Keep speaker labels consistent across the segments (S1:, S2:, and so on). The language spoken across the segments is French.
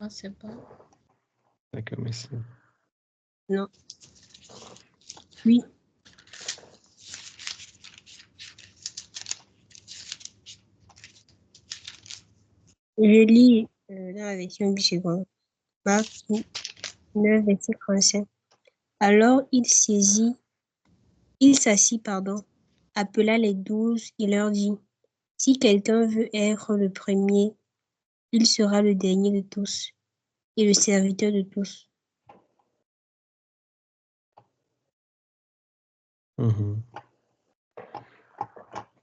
S1: ne sais pas.
S2: D'accord, merci.
S3: Non. Oui. Je lis dans la version Bichegon. Marc 9, verset 35. Alors il s'assit, appela les 12 et leur dit, si quelqu'un veut être le premier, il sera le dernier de tous et le serviteur de tous.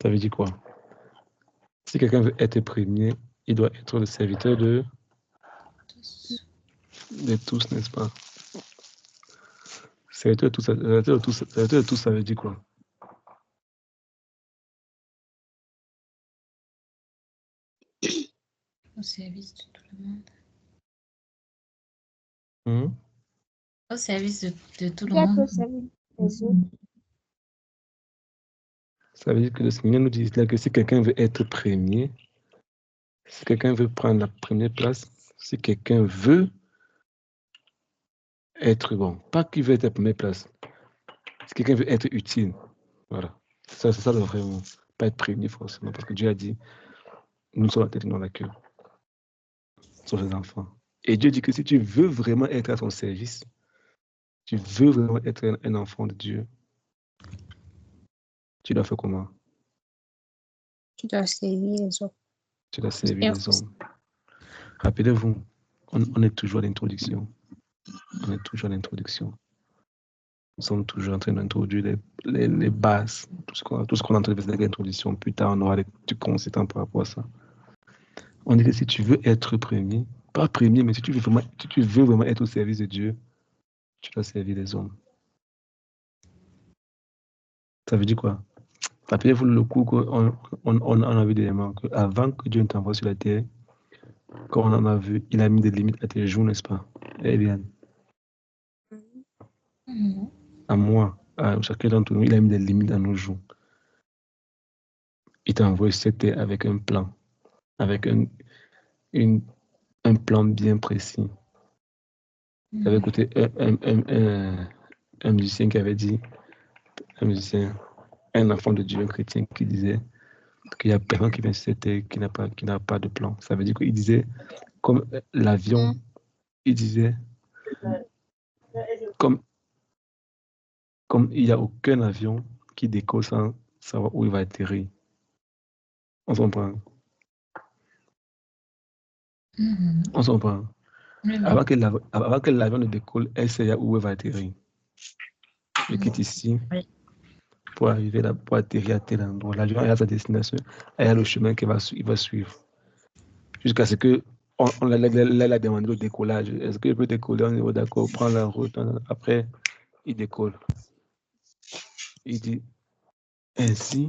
S2: Ça veut dire quoi? Si quelqu'un veut être premier, il doit être le serviteur de tous, n'est-ce pas? Serviteur de tous, ça veut dire quoi?
S1: Au service de tout le monde. Au service de tout le monde.
S2: Ça veut dire que le Seigneur nous dit là que si quelqu'un veut être premier, si quelqu'un veut prendre la première place, si quelqu'un veut être bon, pas qu'il veut être à la première place, si quelqu'un veut être utile, voilà. Ça, c'est ça le vrai mot. Pas être premier forcément, parce que Dieu a dit, nous sommes la tête et non la queue. Nous sommes ses enfants. Et Dieu dit que si tu veux vraiment être à son service, tu veux vraiment être un enfant de Dieu, tu dois faire comment?
S3: Tu dois servir les autres.
S2: Tu dois servir les hommes. Rappelez-vous, on est toujours à l'introduction. On est toujours à l'introduction. Nous sommes toujours en train d'introduire les bases, tout ce qu'on est en train de faire avec l'introduction. Plus tard, on aura du conséquent par rapport à ça. On dit que si tu veux être premier, pas premier, mais si tu veux vraiment être au service de Dieu, tu dois servir les hommes. Ça veut dire quoi? Rappelez-vous le coup qu'on a vu dernièrement, qu'avant que Dieu ne t'envoie sur la terre, quand on en a vu, il a mis des limites à tes jours, n'est-ce pas? Eliane? À moi, à chacun d'entre nous, il a mis des limites à nos jours. Il t'a envoyé sur cette terre avec un plan, avec un plan bien précis. J'avais écouté un musicien qui avait dit, un enfant de Dieu, un chrétien, qui disait qu'il y a personne qui vient sur cette terre qui n'a pas de plan. Ça veut dire qu'il disait, comme l'avion, il disait, comme il n'y a aucun avion qui décolle sans savoir où il va atterrir. On s'en prend. On s'en prend. Avant que l'avion ne décolle, elle sait où elle va atterrir. Je quitte ici pour arriver là, pour atterrir à tel endroit. L'avion a sa destination, elle a le chemin qu'il va suivre. Jusqu'à ce que on l'a demandé le décollage. Est-ce qu'il peut décoller? On est d'accord, prendre la route. Après, il décolle. Il dit, ainsi,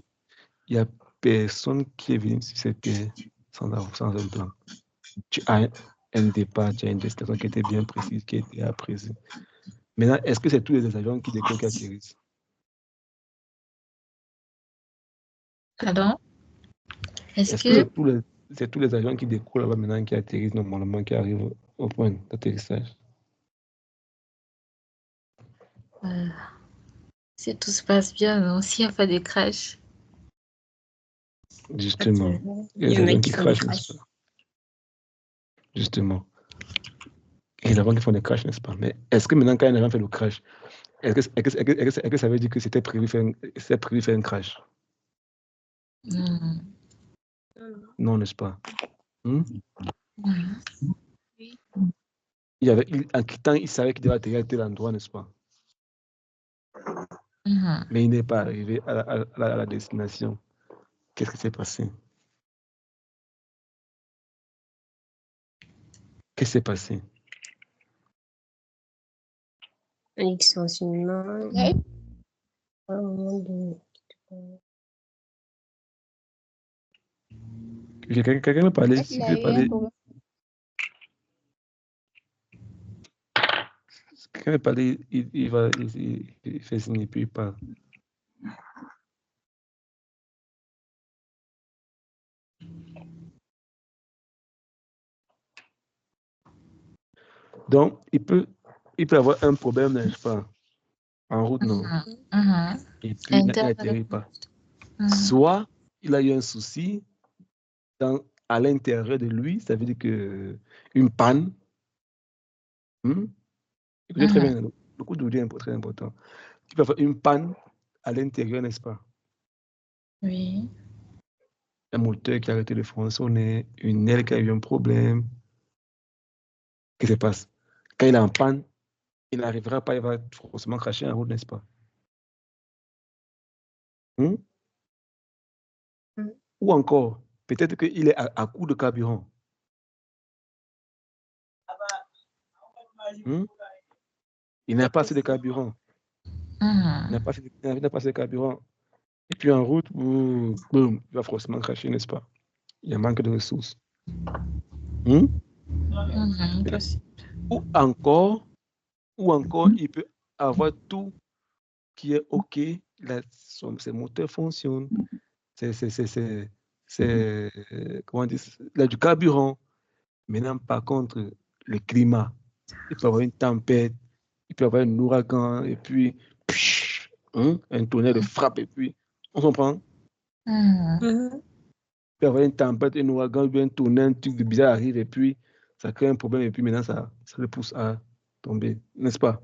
S2: il n'y a personne qui est venu sur cette terre sans un plan. Tu as un départ, tu as une destination qui était bien précise, qui était appréciée. Maintenant, est-ce que c'est tous les avions qui décollent qui atterrissent?
S1: Pardon?
S2: Est-ce que c'est tous les avions qui décollent là-bas maintenant qui atterrissent normalement, qui arrivent au point d'atterrissage?
S1: Si tout se passe bien, non, s'il n'y a pas de crash.
S2: Justement. Il y a des avions qui crashent, n'est-ce pas? Justement. Et les avions qui font des crashs, n'est-ce pas? Mais est-ce que maintenant, quand un avion fait le crash, est-ce que ça veut dire que c'était prévu faire un crash? Non, n'est-ce pas? En quittant, il savait qu'il devait atterrir à tel endroit, n'est-ce pas? Mais il n'est pas arrivé à la destination. Qu'est-ce qui s'est passé? Qu'est-ce qui s'est passé?
S3: Un extensionnement. Un moment de...
S2: Quelqu'un veut parler? Si veut parler. Quelqu'un veut parler, il fait signe et puis il parle. Donc, il peut avoir un problème, n'est-ce pas? En route, non. Et puis, il n'atterrit pas. Soit, il a eu un souci à l'intérieur de lui, ça veut dire que une panne. Écoutez très bien, le coup d'audio est très important. Il peut avoir une panne à l'intérieur, n'est-ce pas?
S1: Oui.
S2: Un moteur qui a arrêté de fonctionner, une aile qui a eu un problème. Qu'est-ce qui se passe? Quand il est en panne, il n'arrivera pas, il va forcément cracher en route, n'est-ce pas? Ou encore, peut-être qu'il est à court de carburant. Il n'a pas assez de carburant. Il n'a pas assez de carburant. Et puis en route, boum, il va forcément cracher, n'est-ce pas? Il y a un manque de ressources. Ou encore, il peut avoir tout qui est OK, ses moteurs fonctionnent, comment dire, il a du carburant. Maintenant, par contre, le climat, il peut y avoir une tempête, il peut y avoir un ouragan, et puis un tonnerre de frappe, et puis, on comprend? Il peut y avoir une tempête, un ouragan, un tonnerre, un truc de bizarre arrive, et puis ça crée un problème, et puis maintenant, ça le pousse à tomber, n'est-ce pas?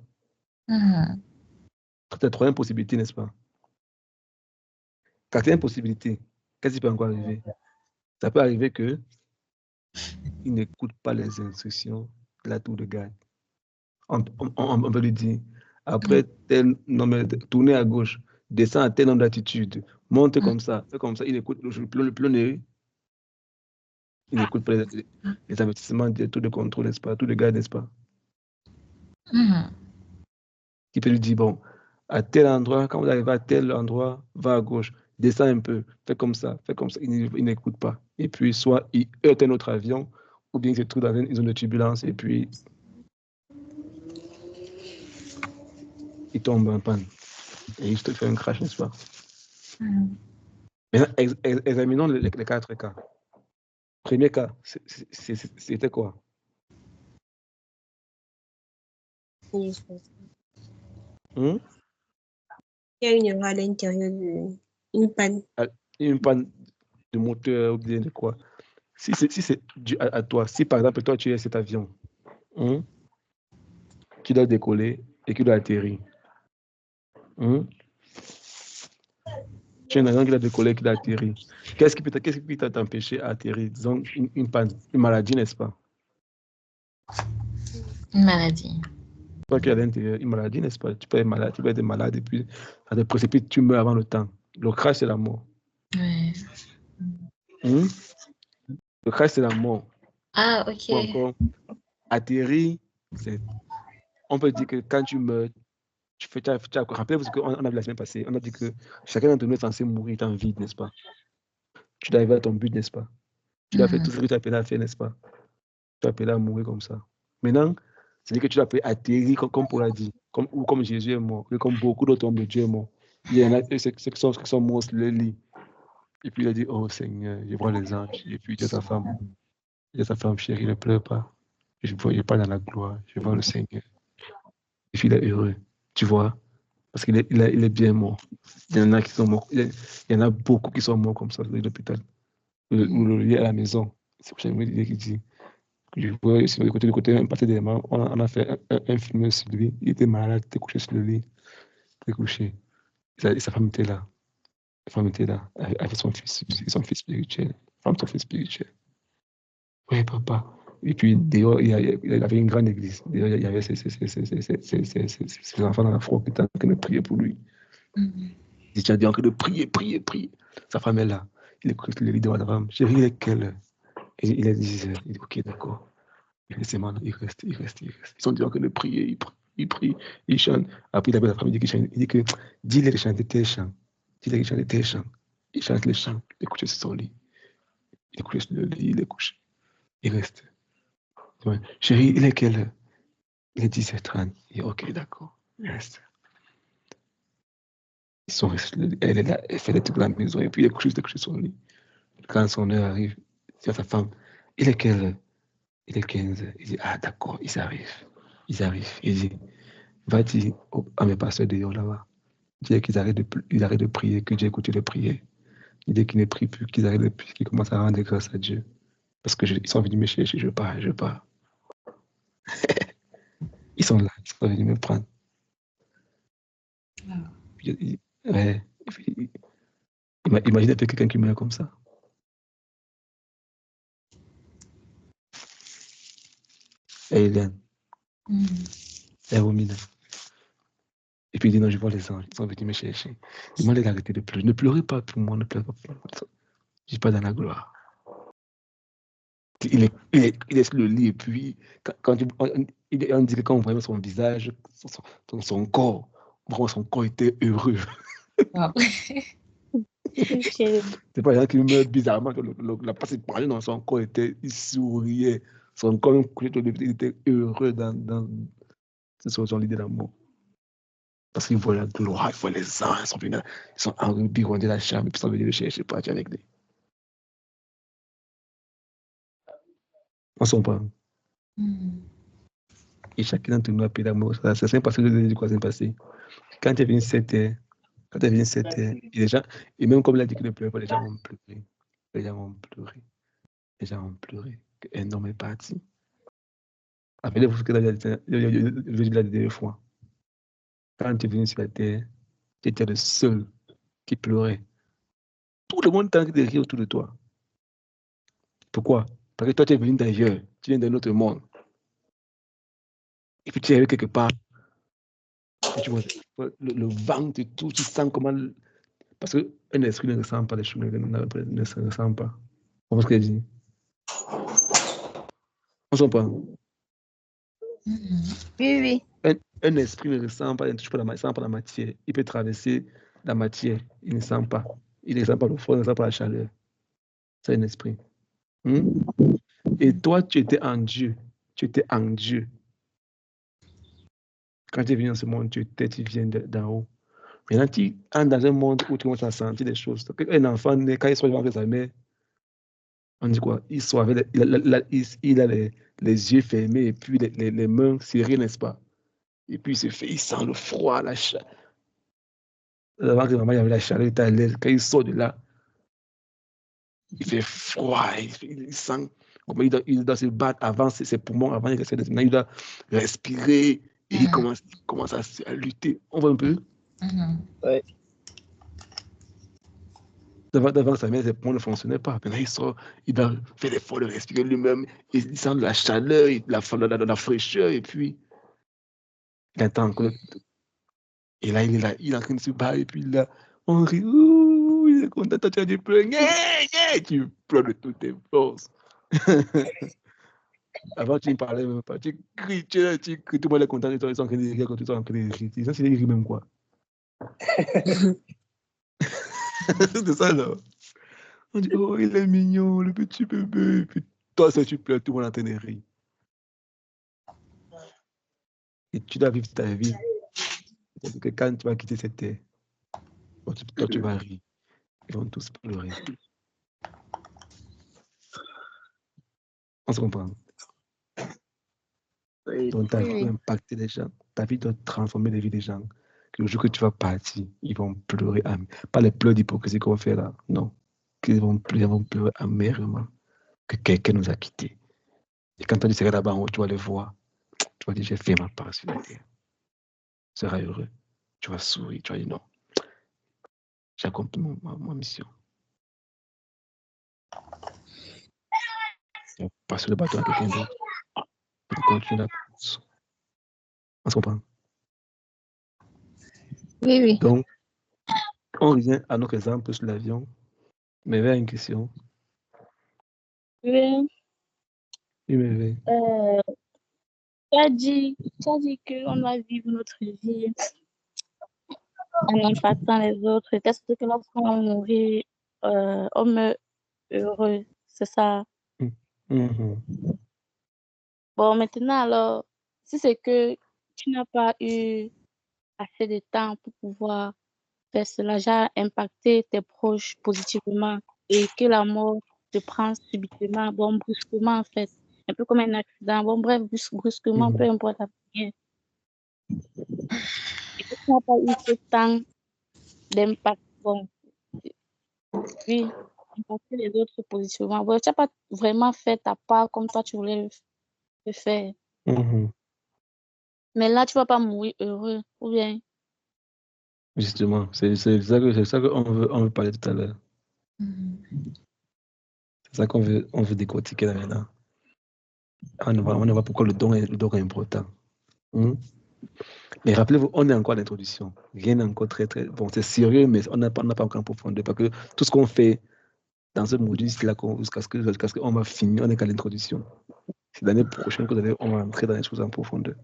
S2: C'est la troisième possibilité, n'est-ce pas? Quatrième possibilité, qu'est-ce qui peut encore arriver? Ça peut arriver que il n'écoute pas les instructions de la tour de garde. On peut lui dire, après tel nombre, tournez à gauche, descend à tel nombre d'altitude, monte comme ça, fait comme ça, il écoute le plombier, il n'écoute pas les avertissements des tours de contrôle, n'est-ce pas, tour de garde, n'est-ce pas? Il peut lui dire, bon, à tel endroit, quand vous arrivez à tel endroit, va à gauche, descend un peu, fais comme ça, il n'écoute pas. Et puis, soit il heurte un autre avion, ou bien il se trouve dans une zone de turbulence, et puis il tombe en panne. Et il se fait un crash, n'est-ce pas? Maintenant, examinons les 4 cas. Premier cas, c'était quoi?
S3: Il y a une erreur à l'intérieur d'une panne.
S2: Une panne de moteur ou bien de quoi? Si c'est dû à toi, si par exemple toi tu es cet avion, qui doit décoller et qui doit atterrir. Tu es un avion qui doit décoller et qui doit atterrir. Qu'est-ce qui peut t'empêcher à atterrir? Disons une panne, une maladie, n'est-ce pas?
S1: Une maladie.
S2: Toi qui es à l'intérieur, une maladie, n'est-ce pas? Tu peux être malade et puis ça te précipite, tu meurs avant le temps. Le crash, c'est la mort.
S1: Ouais.
S2: Le crash, c'est la mort.
S1: Ah, ok.
S2: Ou encore, atterrir, on peut dire que quand tu meurs, rappelez-vous qu'on a vu la semaine passée, on a dit que chacun d'entre nous est censé mourir en vie, n'est-ce pas? Tu dois arriver à ton but, n'est-ce pas? Tu dois faire tout ce que tu as appelé à faire, n'est-ce pas? Tu as appelé à mourir comme ça. Maintenant, c'est-à-dire que tu dois appeler atterrir, comme Paul a dit, ou comme Jésus est mort, comme beaucoup d'autres hommes de Dieu est mort. Il y en a ceux qui sont morts sur le lit. Et puis il a dit, oh Seigneur, je vois les anges. Et puis il dit à sa femme chérie, ne pleure pas. Je pas dans la gloire, je vois le Seigneur. Et puis il est heureux, tu vois, parce qu'il est bien mort. Il y en a qui sont morts. Il y en a beaucoup qui sont morts comme ça dans l'hôpital. Ou le lit à la maison. C'est pour ça que je dis. Je vois sur le côté, un parti d'éléments, on a fait un film sur lui. Il était malade, il était couché sur le lit. Il était couché. Et sa femme était là. La femme était là, avec son fils spirituel. Femme, son fils spirituel. Oui, papa. Et puis, dehors, il y avait une grande église. Dehors, il y avait ses enfants dans la foi qui étaient en train de prier pour lui. Il était en train de prier. Sa femme est là. Il écoute le lit de madame. Chérie, il est quelle heure? Et il est 10 heures. Il dit, ok, d'accord. Il reste. Ils sont en train de prier, ils prient, ils chantent. Après, il avait la femme, il dit que, dis-les de chanter tes chants. Dis-les de chanter tes chants. Il chante les chants. Il est couché sur son lit. Il est couché sur le lit, il est couché. Il reste. Ouais. Chérie, il est quelle heure? Il est 17h30. Il dit, ok, d'accord. Il reste. Ils sont restés. Elle est là, elle fait des trucs dans la maison, et puis il est couché sur son lit. Quand son heure arrive, il dit à sa femme, il est quelle heure? Il est 15 heures. Il dit, ah d'accord, ils arrivent. Il dit, va dire à mes pasteurs dehors là-bas. Dis qu'ils arrêtent de prier, que Dieu écoute les prières. Il dit qu'ils ne prient plus, qu'ils arrêtent de prier, qu'ils commencent à rendre grâce à Dieu. Ils sont venus me chercher, je pars. Ils sont là, ils sont venus me prendre. Ouais. Imagine un peu quelqu'un qui meurt comme ça. Et Hélène. Elle vomit là. Et puis il dit non, je vois les anges, ils sont venus me chercher. Demande-les d'arrêter de pleurer. Ne pleurez pas pour moi, ne pleurez pas pour moi. Je suis pas dans la gloire. Il laisse le lit et puis quand on dit que quand on voyait son visage, son corps, vraiment son corps était heureux.
S1: Wow.
S2: C'est pas qui meurt bizarrement, que la personne parlait dans son corps, il souriait, son corps il était heureux dans son lit d'amour. Parce qu'il voit la gloire, il voit les anges, ils sont enrubis de la chambre, et puis ils sont venus le chercher pour être avec lui. On s'en parle. Et chacun d'entre nous a payé l'amour. C'est simple parce que je dis quoi c'est passé. Quand tu es venu 7 heures, et même comme il a dit qu'il ne pleurait pas, les gens ont pleuré. Un homme est parti. Rappelez-vous ce que je dit la dernière fois. Quand tu es venu sur la terre, tu étais le seul qui pleurait. Tout le monde était en train de rire autour de toi. Pourquoi? Parce que toi, tu es venu d'ailleurs. Tu viens d'un autre monde. Et puis tu es allé quelque part. Et tu vois le vent de tout. Tu sens comment... Parce qu'un esprit ne ressent pas les choses, ne se ressent pas. On voit ce qu'elle dit. On ne sent pas.
S3: Oui.
S2: Un esprit ne ressent pas, il ne touche pas la matière. Il peut traverser la matière. Il ne sent pas. Il ne sent pas le froid, il ne sent pas la chaleur. C'est un esprit. Et toi, tu étais en Dieu. Quand tu es venu dans ce monde, tu viens d'en haut. Maintenant, tu entres dans un monde où tu commences à sentir des choses. Un enfant, quand il sort devant sa mère, on dit quoi? Il a les yeux fermés et puis les mains serrées, n'est-ce pas? Et puis il sent le froid, la chaleur. Avant que maman avait la chaleur, il était à l'aise. Quand il sort de là, il fait froid, il sent comment il doit se battre avant ses poumons, avant il doit respirer et il commence à lutter. On voit un peu?
S3: Ouais.
S2: Devant sa mère, ses poumons ne fonctionnaient pas. Maintenant, il sort, il doit faire l'effort de respirer lui-même. Il sent la chaleur, la fraîcheur, et puis il attend. Et là, il est en train de se battre, et puis là, on rit, il est content, toi, tu as dit pleurer, tu pleures de toutes tes forces. Avant, tu ne parlais même pas, tu cries, tout le monde est content, ils sont en train de rire quand tu es en train de rire. Ils sont en train de rire même quoi. C'est ça, là. On dit, oh, il est mignon, le petit bébé. Et puis toi, ça, tu pleures, tout le monde est en train de rire. Et tu dois vivre ta vie. C'est-à-dire que quand tu vas quitter cette terre, toi, tu vas rire. Ils vont tous pleurer. On se comprend. Donc, ta vie doit impacter les gens. Ta vie doit transformer les vies des gens. Que le jour que tu vas partir, ils vont pleurer. Pas les pleurs d'hypocrisie qu'on fait là. Non. Ils vont pleurer amèrement que quelqu'un nous a quittés. Et quand tu seras là-bas en haut, tu vas les voir. Tu vas dire, j'ai fait ma part sur la terre. Tu seras heureux. Tu vas sourire. Tu vas dire, non. J'ai accompli ma mission. Tu vas passer le bâton à quelqu'un d'autre. Tu continues la course. On se comprend?
S3: Oui.
S2: Donc, on revient à notre exemple sur l'avion. Mais vers une question.
S4: Oui.
S2: Tu
S4: as dit qu'on doit vivre notre vie en impactant les autres. Est-ce que lorsqu'on va mourir, on meurt heureux? C'est ça. Bon, maintenant, alors, si c'est que tu n'as pas eu assez de temps pour pouvoir faire cela, déjà impacter tes proches positivement et que la mort te prend subitement, bon, brusquement en fait. un peu comme un accident. Bon, bref, brusquement, peu importe après. Et que ça n'a pas eu autant d'impact. Bon, oui, impacter les autres positionnements. Bon, tu n'as pas vraiment fait ta part comme toi tu voulais le faire. Mais là, tu ne vas pas mourir heureux, ou bien?
S2: Justement, c'est ça qu'on veut parler tout à l'heure. C'est ça qu'on veut décortiquer là maintenant. On ne voit pourquoi le don est important. Mais rappelez-vous, on est encore à l'introduction. Rien n'est encore très, très... Bon, c'est sérieux, mais on n'a pas encore en profondeur. Parce que tout ce qu'on fait dans ce module-là, jusqu'à ce qu'on va finir, on n'est qu'à l'introduction. C'est l'année prochaine on va entrer dans les choses en profondeur.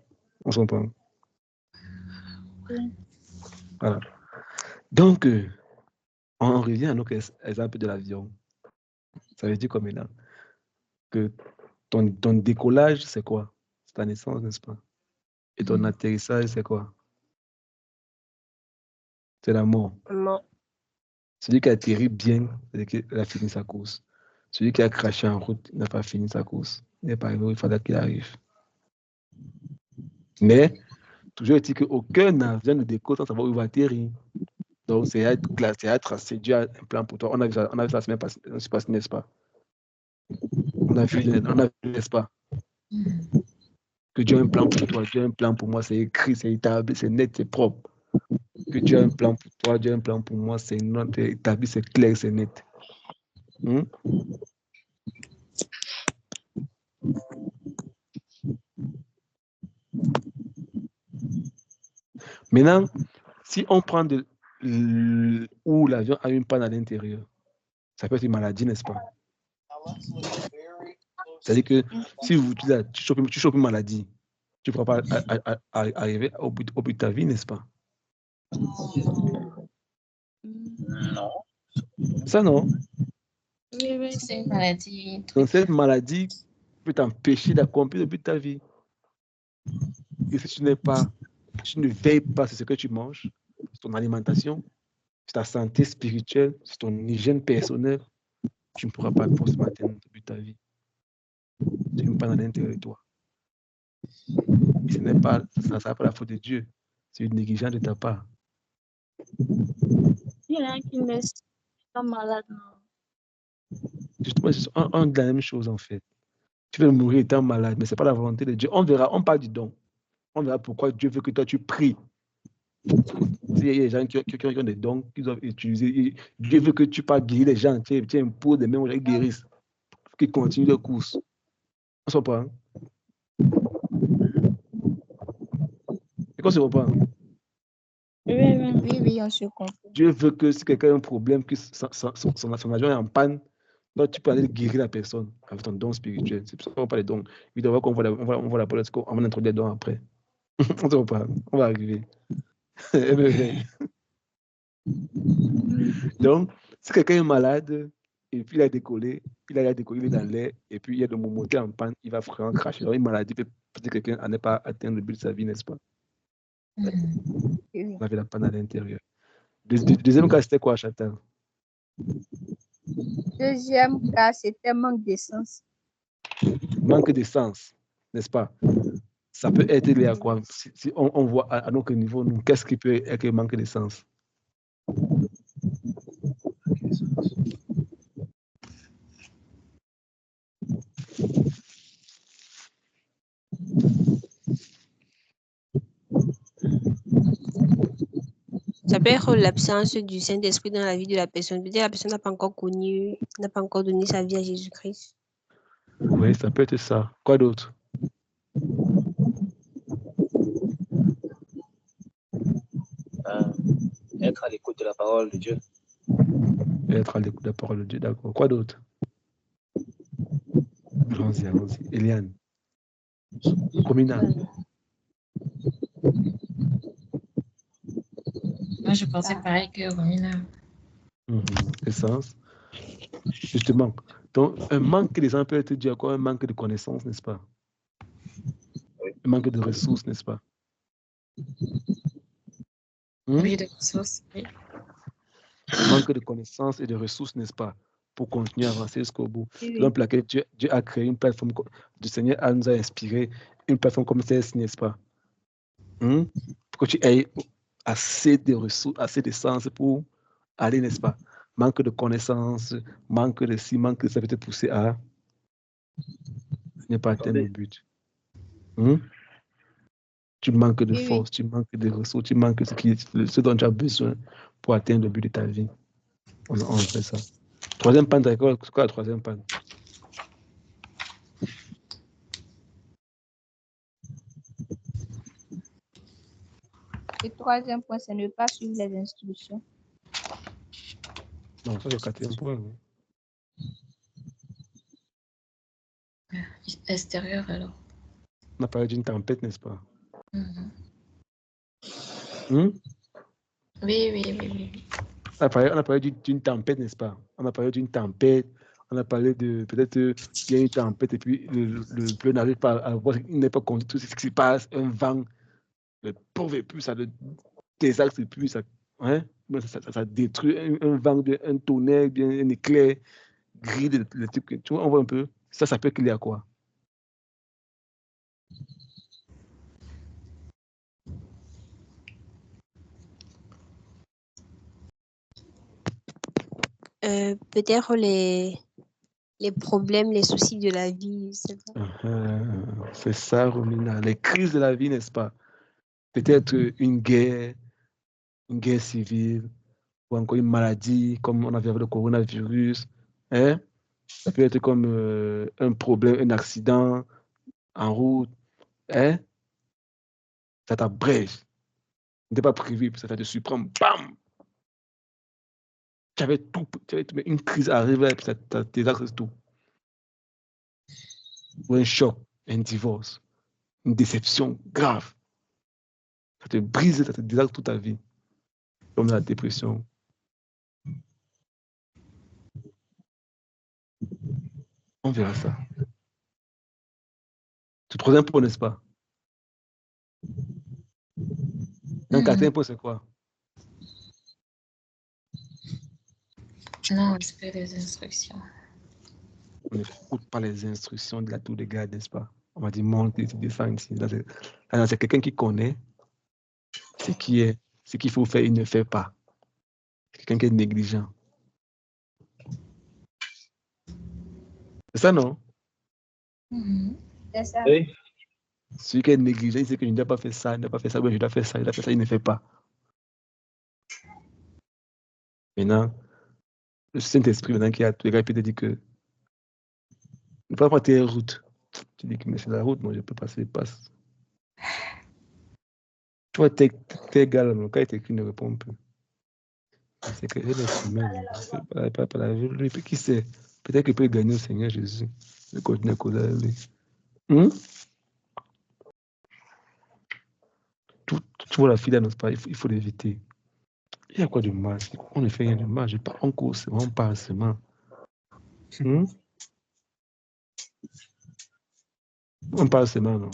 S2: On s'entend? Voilà. Donc, on revient à notre exemple de l'avion. Ça veut dire quoi maintenant? Que ton décollage, c'est quoi? C'est ta naissance, n'est-ce pas? Et ton atterrissage, c'est quoi? C'est la mort. Celui qui a atterri bien, c'est qu'il a fini sa course. Celui qui a craché en route n'a pas fini sa course. Il n'est pas arrivé, il fallait qu'il arrive. Mais, toujours est-il qu'aucun avion ne décolle sans savoir où il va atterrir. Donc, c'est à être tracé. Dieu a un plan pour toi. On a vu ça la semaine passée, n'est-ce pas? On a vu, n'est-ce pas? Que Dieu a un plan pour toi. Dieu a un plan pour moi. C'est écrit, c'est établi, c'est net, c'est propre. Que Dieu a un plan pour toi. Dieu a un plan pour moi. C'est établi, c'est clair, c'est net. Maintenant, si on prend où l'avion a une panne à l'intérieur, ça peut être une maladie, n'est-ce pas? C'est-à-dire que si tu chopes une maladie, tu ne pourras pas arriver au bout de ta vie, n'est-ce pas?
S1: Non.
S2: Ça, non?
S1: Oui, c'est une maladie.
S2: Donc, cette maladie peut t'empêcher d'accomplir le but de ta vie. Et si tu ne veilles pas sur ce que tu manges, sur ton alimentation, sur ta santé spirituelle, sur ton hygiène personnelle, tu ne pourras pas forcément atteindre le but de ta vie. C'est une panne à l'intérieur de toi. Et ce n'est pas, ça sera pas la faute de Dieu. C'est une négligence de ta part.
S4: Il y en a qui ne sont pas malades, non?
S2: Justement, on dit la même chose en fait. Tu veux mourir étant malade, mais ce n'est pas la volonté de Dieu. On verra, on parle du don. On verra pourquoi Dieu veut que toi tu pries. Il y a des gens qui ont des dons qu'ils doivent utiliser. Dieu veut que tu pas guérir les gens. Tu imposes des mêmes gens qui guérissent. Pour qu'ils continuent leur course. On se reprend. Et qu'on se reprend.
S3: Oui, on se comprend.
S2: Dieu veut que si quelqu'un a un problème, que son agent est en panne, donc tu peux aller guérir la personne avec ton don spirituel. C'est pour ça qu'on parle des dons. Évidemment qu'on voit la politique, on va introduire des dons après. On se reprend. On va arriver. Donc, si quelqu'un est malade, et puis il a décollé, il est dans l'air, et puis il y a de moteur en panne, il va vraiment cracher. Donc, une maladie peut que quelqu'un n'a pas atteint le but de sa vie, n'est-ce pas? On avait la panne à l'intérieur. Deuxième cas, c'était quoi, Chantal?
S3: Deuxième cas, c'était manque d'essence.
S2: Manque d'essence, n'est-ce pas? Ça peut être lié à quoi? Si on voit à notre niveau, nous, qu'est-ce qui peut être manque d'essence?
S3: Ça peut être l'absence du Saint-Esprit dans la vie de la personne. Peut-être la personne n'a pas encore connu, n'a pas encore donné sa vie à Jésus-Christ.
S2: Oui, ça peut être ça. Quoi d'autre?
S5: Être à l'écoute de la parole de Dieu.
S2: Être à l'écoute de la parole de Dieu, d'accord. Quoi d'autre? Allons-y. Eliane. Comina.
S1: Moi, je pensais pareil que Romina.
S2: Essence. Justement. Donc, un manque d'essence peut être dû à quoi? Un manque de connaissances, n'est-ce pas? Un manque de ressources, n'est-ce pas?
S1: Oui, de ressources. Oui.
S2: Manque de connaissances et de ressources, n'est-ce pas? pour continuer à avancer jusqu'au bout.
S4: Oui,
S2: C'est pour laquelle Dieu a créé une plateforme, le Seigneur nous a inspiré une plateforme comme celle-ci, n'est-ce pas? Pour que tu aies assez de ressources, assez de sens pour aller, n'est-ce pas? Manque de connaissances, manque de ci, manque de ça peut te pousser à ne pas atteindre le but. Tu manques de force, tu manques de ressources, tu manques de ce dont tu as besoin pour atteindre le but de ta vie. On fait ça. Troisième panne, c'est quoi la troisième panne?
S4: Le troisième point, c'est ne pas suivre les instructions.
S2: Non, ça c'est le quatrième point.
S1: Extérieur alors.
S2: On a parlé d'une tempête, n'est-ce pas?
S1: Oui.
S2: On a parlé d'une tempête, n'est-ce pas? On a parlé d'une tempête. On a parlé de peut-être il y a une tempête et puis le bleu n'arrive pas à voir, il n'est pas compte tout ce qui se passe, un vent, le pauvre épu, ça le désastre et puis ça détruit un vent, un tonnerre, bien un éclair, grille le truc. Tu vois, on voit un peu. Ça peut qu'il y a quoi?
S3: Peut-être les problèmes, les soucis de la vie.
S2: C'est ça, Romina. Les crises de la vie, n'est-ce pas? Peut-être une guerre civile, ou encore une maladie, comme on avait avec le coronavirus. Ça peut être comme un problème, un accident en route. Ça t'abrège. Tu n'étais pas prévu, ça te surprend. Bam! Tu avais tout, mais une crise arrive et ça désastre tout. Ou un choc, un divorce, une déception grave. Ça te brise, ça te désastre toute ta vie. Comme la dépression. On verra ça. Le troisième point, n'est-ce pas? Un quatrième point, c'est quoi?
S1: Non, respect des instructions.
S2: On n'écoute pas les instructions de la tour de garde, n'est-ce pas? On m'a dit monte et descends ici. C'est quelqu'un qui connaît ce qu'il faut faire, il ne fait pas. C'est quelqu'un qui est négligent. C'est ça, non?
S4: C'est ça.
S5: Oui.
S2: Celui qui est négligent, il sait que je ne dois pas faire ça, je dois faire ça, je dois faire ça, il ne fait pas. Maintenant, le Saint-Esprit, maintenant, qui a tout, il peut te dire que ne pas prendre tes routes. Tu dis que mais c'est la route, moi je peux passer, passe. Tu vois, tes gars, quand il t'écrit, ne répond plus. C'est que est humain, c'est pas la vie. Lui, qui sait? Peut-être qu'il peut gagner au Seigneur Jésus. Le continuer à causer avec lui. Tu vois la fille, n'est-ce pas? Il faut l'éviter. Il y a quoi de mal? On ne fait rien de mal. On court seulement, on parle seulement. On parle seulement, non?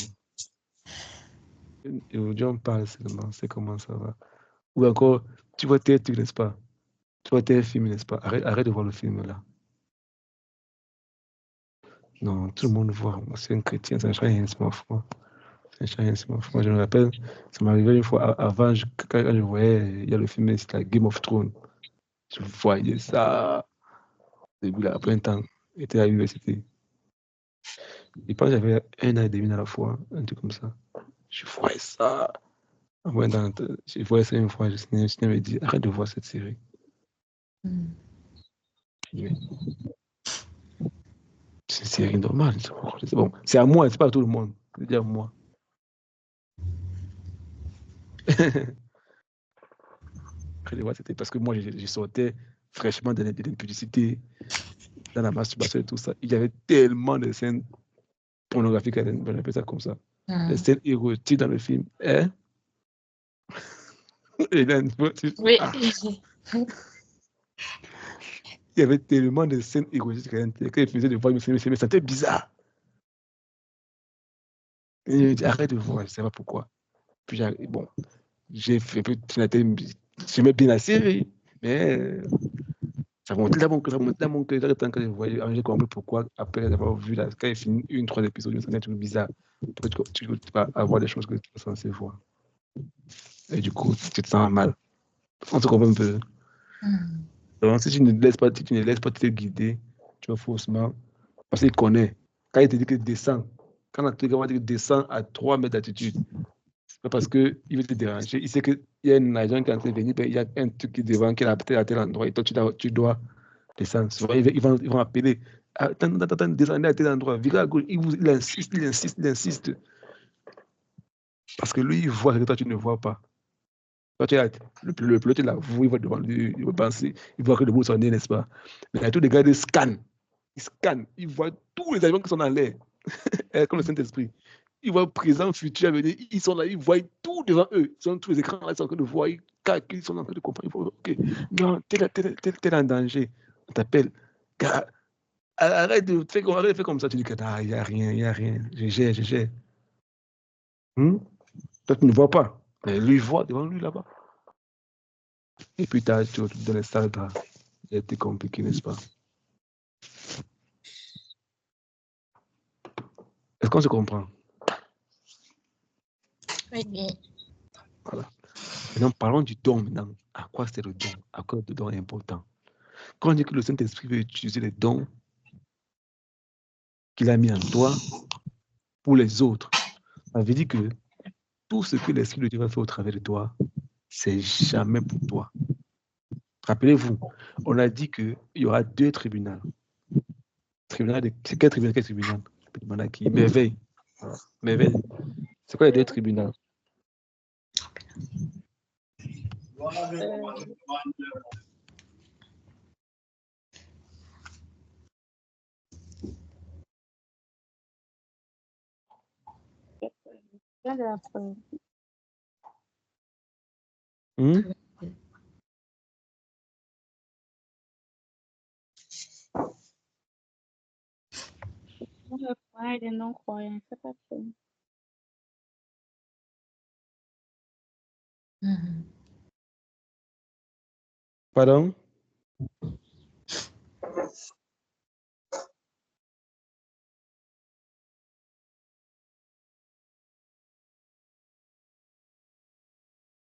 S2: Et aujourd'hui, on parle seulement. C'est comment ça va. Ou encore, tu vois tes trucs, n'est-ce pas? Tu vois tes films, n'est-ce pas? Arrête de voir le film là. Non, tout le monde voit. Moi, c'est un chrétien, ça ne change rien, c'est ma foi. Moi, je me rappelle, ça m'arrivait une fois avant, quand je voyais, il y a le film, c'est la Game of Thrones. Je voyais ça. Début là, après un temps, j'étais à l'université. Et quand j'avais 1 an et demi à la fois, un truc comme ça, je voyais ça. Je voyais ça une fois, je me dit, arrête de voir cette série. C'est une série normale. C'est bon. C'est à moi, c'est pas à tout le monde. Je veux dire moi. Après de voir, c'était parce que moi, je sortais fraîchement de publicité, dans la masturbation et tout ça. Il y avait tellement de scènes pornographiques, on appelle ça comme ça. Les scènes érotiques dans le film.
S1: Oui.
S2: Il y avait tellement de scènes égoïstes quand il faisait de voir, je me sentais bizarre. Et je me dis, arrête de voir, je ne sais pas pourquoi. Puis bon, j'ai fait un peu, j'aimais bien la série, mais Ça remontait dans mon cœur, tant que je voyais, j'ai compris pourquoi, après avoir vu, là, quand il finit 3 épisodes, ça devient bizarre. Tu vas avoir des choses que tu es censé voir. Et du coup, tu te sens mal. On se comprend un peu. Donc, si tu ne laisses pas te guider, tu vas faussement. Parce qu'il connaît. Quand il te dit que descend, quand il te dit que descend à 3 mètres d'altitude, c'est pas parce qu'il veut te déranger. Il sait qu'il y a un agent qui est en train de venir, il y a un truc qui est devant, qui est à tel endroit, et toi, tu dois descendre. Souvent, ils vont appeler. Attends, descendez à tel endroit, virez à gauche. Il insiste. Parce que lui, il voit que toi, tu ne vois pas. Toi, tu es le pilote est là, il va devant lui, il va penser, il voit que le bout s'en est, n'est-ce pas? Mais tous les gars, ils scannent, ils voient tous les avions qui sont dans l'air, comme le Saint-Esprit. Ils voient présent, futur, avenir, ils sont là, ils voient tout devant eux. Ils sont tous les écrans là, ils sont en train de voir, ils calculent, ils sont en train de comprendre. Ils font, ok, non, t'es en danger. On t'appelle. Arrête de faire comme ça, tu dis que il n'y a rien, je gère. Toi, tu ne vois pas. Mais lui, il voit devant lui là-bas. Et puis, tu dans les salles, il a été compliqué, n'est-ce pas? Est-ce qu'on se comprend?
S1: Oui, bien.
S2: Voilà. Maintenant, parlons du don maintenant. À quoi c'est le don? À quoi le don est important? Quand on dit que le Saint-Esprit veut utiliser les dons qu'il a mis en toi pour les autres, ça veut dire que tout ce que l'Esprit de Dieu va faire au travers de toi, c'est jamais pour toi. Rappelez-vous, on a dit qu'il y aura 2 tribunaux. C'est quel tribunal? Qui Merveille. Merveille. C'est quoi les 2 tribunaux?
S4: Des non-croyants, c'est pas ça.
S2: Pardon?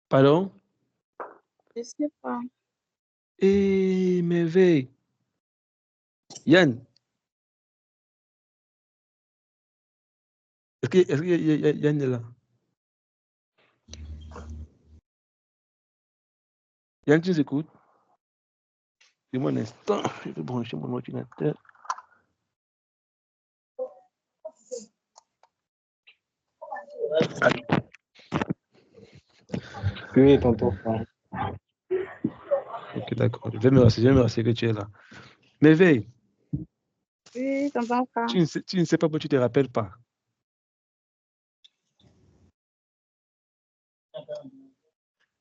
S2: Pardon?
S4: Je sais pas.
S2: Et merveille. Yann, est-ce que Yann est là? Yann, tu nous écoutes? Dis-moi un instant, je vais brancher mon ordinateur.
S5: Oui, tonton.
S2: Ok, d'accord. Je vais me rassurer que tu es là. Merveille,
S4: Oui, tonton Franck.
S2: tu ne sais pas pourquoi tu ne te rappelles pas.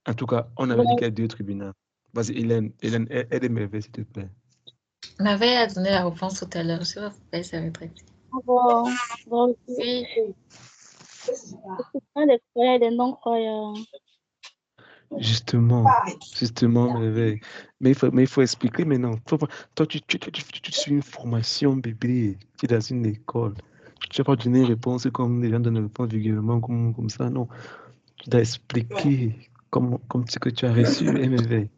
S2: En tout cas, on avait dit qu'il y a 2 tribunaux. Vas-y, Hélène, aide Merveille, s'il te plaît.
S1: Merveille a donné la réponse tout à l'heure. Je sais pas pourquoi elle s'est retraitée.
S4: Bon,
S1: Oui.
S4: c'est pas des croyants et des non-croyants.
S2: Justement, Merveille. Mais il faut expliquer maintenant. Toi, tu suis une formation, bébé. Tu es dans une école. Tu ne vas pas donner une réponse comme les gens donnent une réponse vulgairement, comme ça, non. Tu dois expliquer comme ce que tu as reçu, Merveille.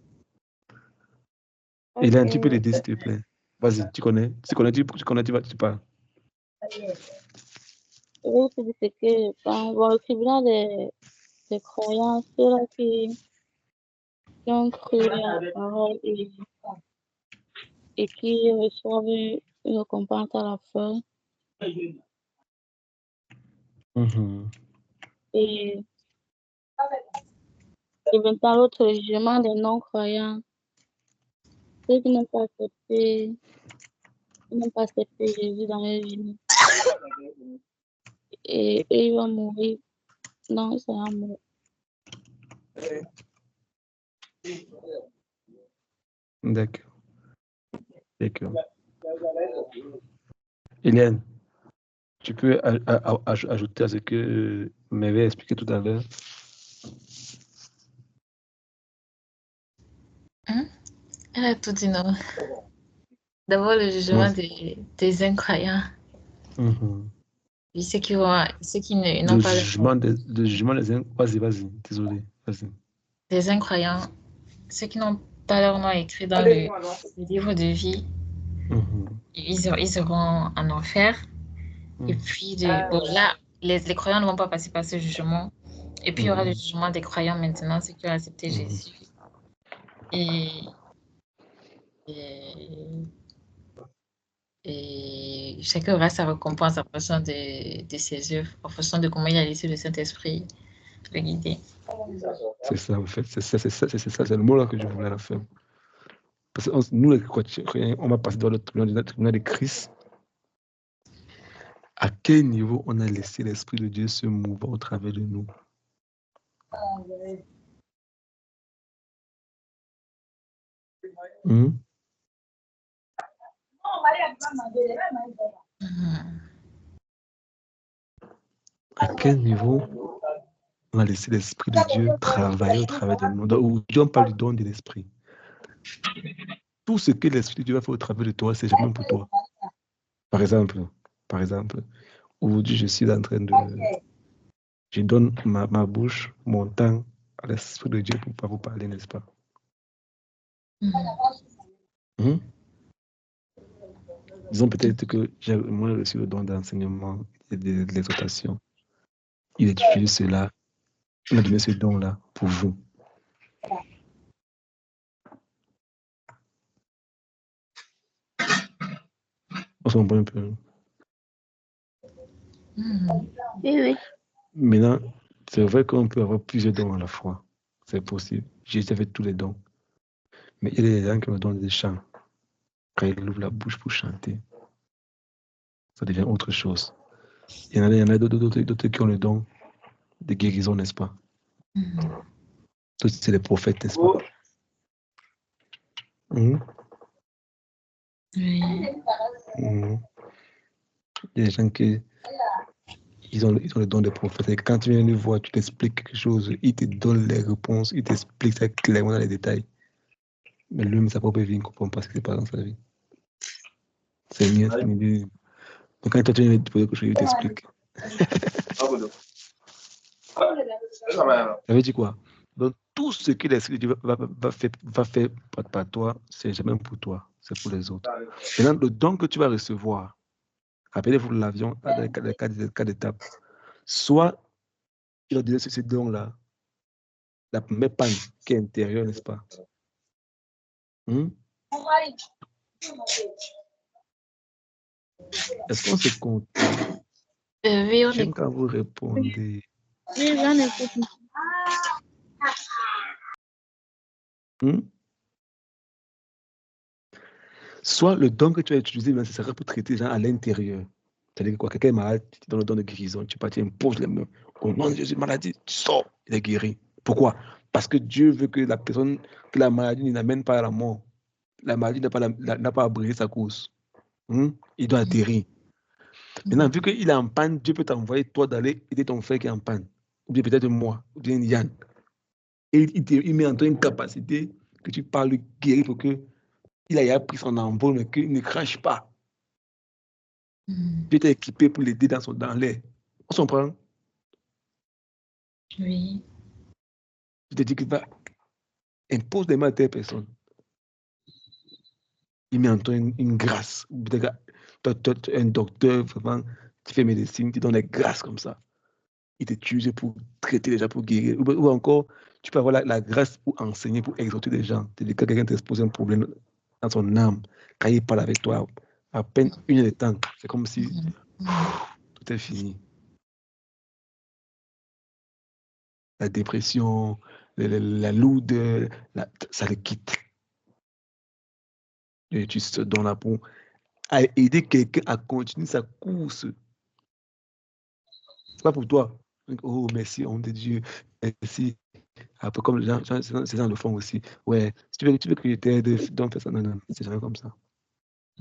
S4: Ok.
S2: Hélène, tu peux l'aider, s'il te plaît. Vas-y, tu connais, tu parles.
S4: Oui, c'est que bon, le tribunal des croyants, ceux-là qui ont cru à la parole et qui reçoivent une récompense à la fin. Et maintenant, l'autre jugement des non-croyants, ceux qui n'ont pas accepté Jésus dans leur vie. Et eux, ils vont mourir. Non, ils sont morts.
S2: D'accord. Hélène, tu peux ajouter à ce que m'avait expliqué tout à l'heure.
S1: Elle a tout dit non. D'abord, le jugement des incroyants. Et ceux qui n'ont pas
S2: le jugement des incroyants. Vas-y, désolé. Vas-y.
S1: Des incroyants, ceux qui n'ont pas leur nom écrit dans le livre de vie, ils seront en enfer. Et puis, là, les croyants ne vont pas passer par ce jugement. Et puis, il y aura le jugement des croyants maintenant, ceux qui ont accepté Jésus. Et chacun aura sa récompense en fonction de ses œuvres, en fonction de comment il a laissé le Saint-Esprit le guider.
S2: C'est ça, en fait. C'est ça. C'est le mot là que je voulais la faire. Parce que nous, les chrétiens, on va passer dans le tribunal de Christ. À quel niveau on a laissé l'Esprit de Dieu se mouvoir au travers de nous? À quel niveau on a laissé l'Esprit de Dieu travailler au travers de nous? Aujourd'hui, on parle du don de l'Esprit. Tout ce que l'Esprit de Dieu va faire au travers de toi, c'est jamais pour toi. Par exemple, aujourd'hui, je suis en train de... Je donne ma bouche, mon temps à l'Esprit de Dieu pour vous parler, n'est-ce pas? Disons peut-être que j'ai reçu le don d'enseignement et de l'exhortation. Il utilise cela. Il m'a donné ce don-là pour vous. On s'en prend un peu.
S4: Oui.
S2: Maintenant, c'est vrai qu'on peut avoir plusieurs dons à la fois. C'est possible. Jésus avait tous les dons. Mais il y a des gens qui me donnent des chants. Quand il ouvre la bouche pour chanter, ça devient autre chose. Il y en a d'autres qui ont le don de guérison, n'est-ce pas? Tous, c'est les prophètes, n'est-ce pas? Oui. Il y a des gens qui ils ont le don des prophètes. Et quand tu viens les voir, tu t'expliques quelque chose, ils te donnent les réponses, ils t'expliquent ça clairement dans les détails. Mais lui-même, sa propre vie, il ne comprend pas ce qui se passe dans sa vie. C'est mieux. Donc quand toi, tu viens te poser quelque chose, il t'explique. Ça veut dire quoi? Donc tout ce que l'Esprit de Dieu va faire par toi, c'est jamais pour toi, c'est pour les autres. Maintenant, le don que tu vas recevoir, rappelez-vous l'avion, dans les cas d'étape, soit il a donné ce don-là, la première panne qui est intérieure, n'est-ce pas? Est-ce qu'on se compte?
S1: Oui,
S2: J'aime quand vous répondez.
S4: Oui, j'en écoute.
S2: Soit le don que tu as utilisé, mais ce sera pour traiter les gens à l'intérieur. C'est-à-dire que quoi, quelqu'un est malade, tu donnes le don de guérison, tu imposes les mains. Au nom de Jésus, maladie, tu sors, il est guéri. Pourquoi? Parce que Dieu veut que la maladie n'amène pas à la mort. La maladie n'a pas à briser sa course. Il doit atterrir. Maintenant, vu qu'il est en panne, Dieu peut t'envoyer toi d'aller aider ton frère qui est en panne. Ou bien peut-être moi, ou bien Yann. Et il met en toi une capacité que tu parles guérir pour que il a pris son envol, mais qu'il ne crache pas. Dieu t'a équipé pour l'aider dans l'air. On s'en prend?
S1: Oui.
S2: Je te dis qu'il va impose des mains à telle personne. Il met en toi une grâce. Un docteur, vraiment, qui fait médecine, qui donne des grâces comme ça. Il t'utilise pour traiter les gens, pour guérir. Ou encore, tu peux avoir la grâce pour enseigner, pour exhorter des gens. C'est-à-dire que quelqu'un t'expose un problème dans son âme, quand il parle avec toi, à peine une heure de temps, c'est comme si tout est fini. La dépression, la lourdeur, ça le quitte. Et tu te donnes la peau à aider quelqu'un à continuer sa course. C'est pas pour toi. Oh, merci, homme de Dieu. Merci. Un peu comme les gens, ces gens le font aussi. Ouais, si tu veux que je t'aide, donc fais ça. Non, c'est jamais comme ça.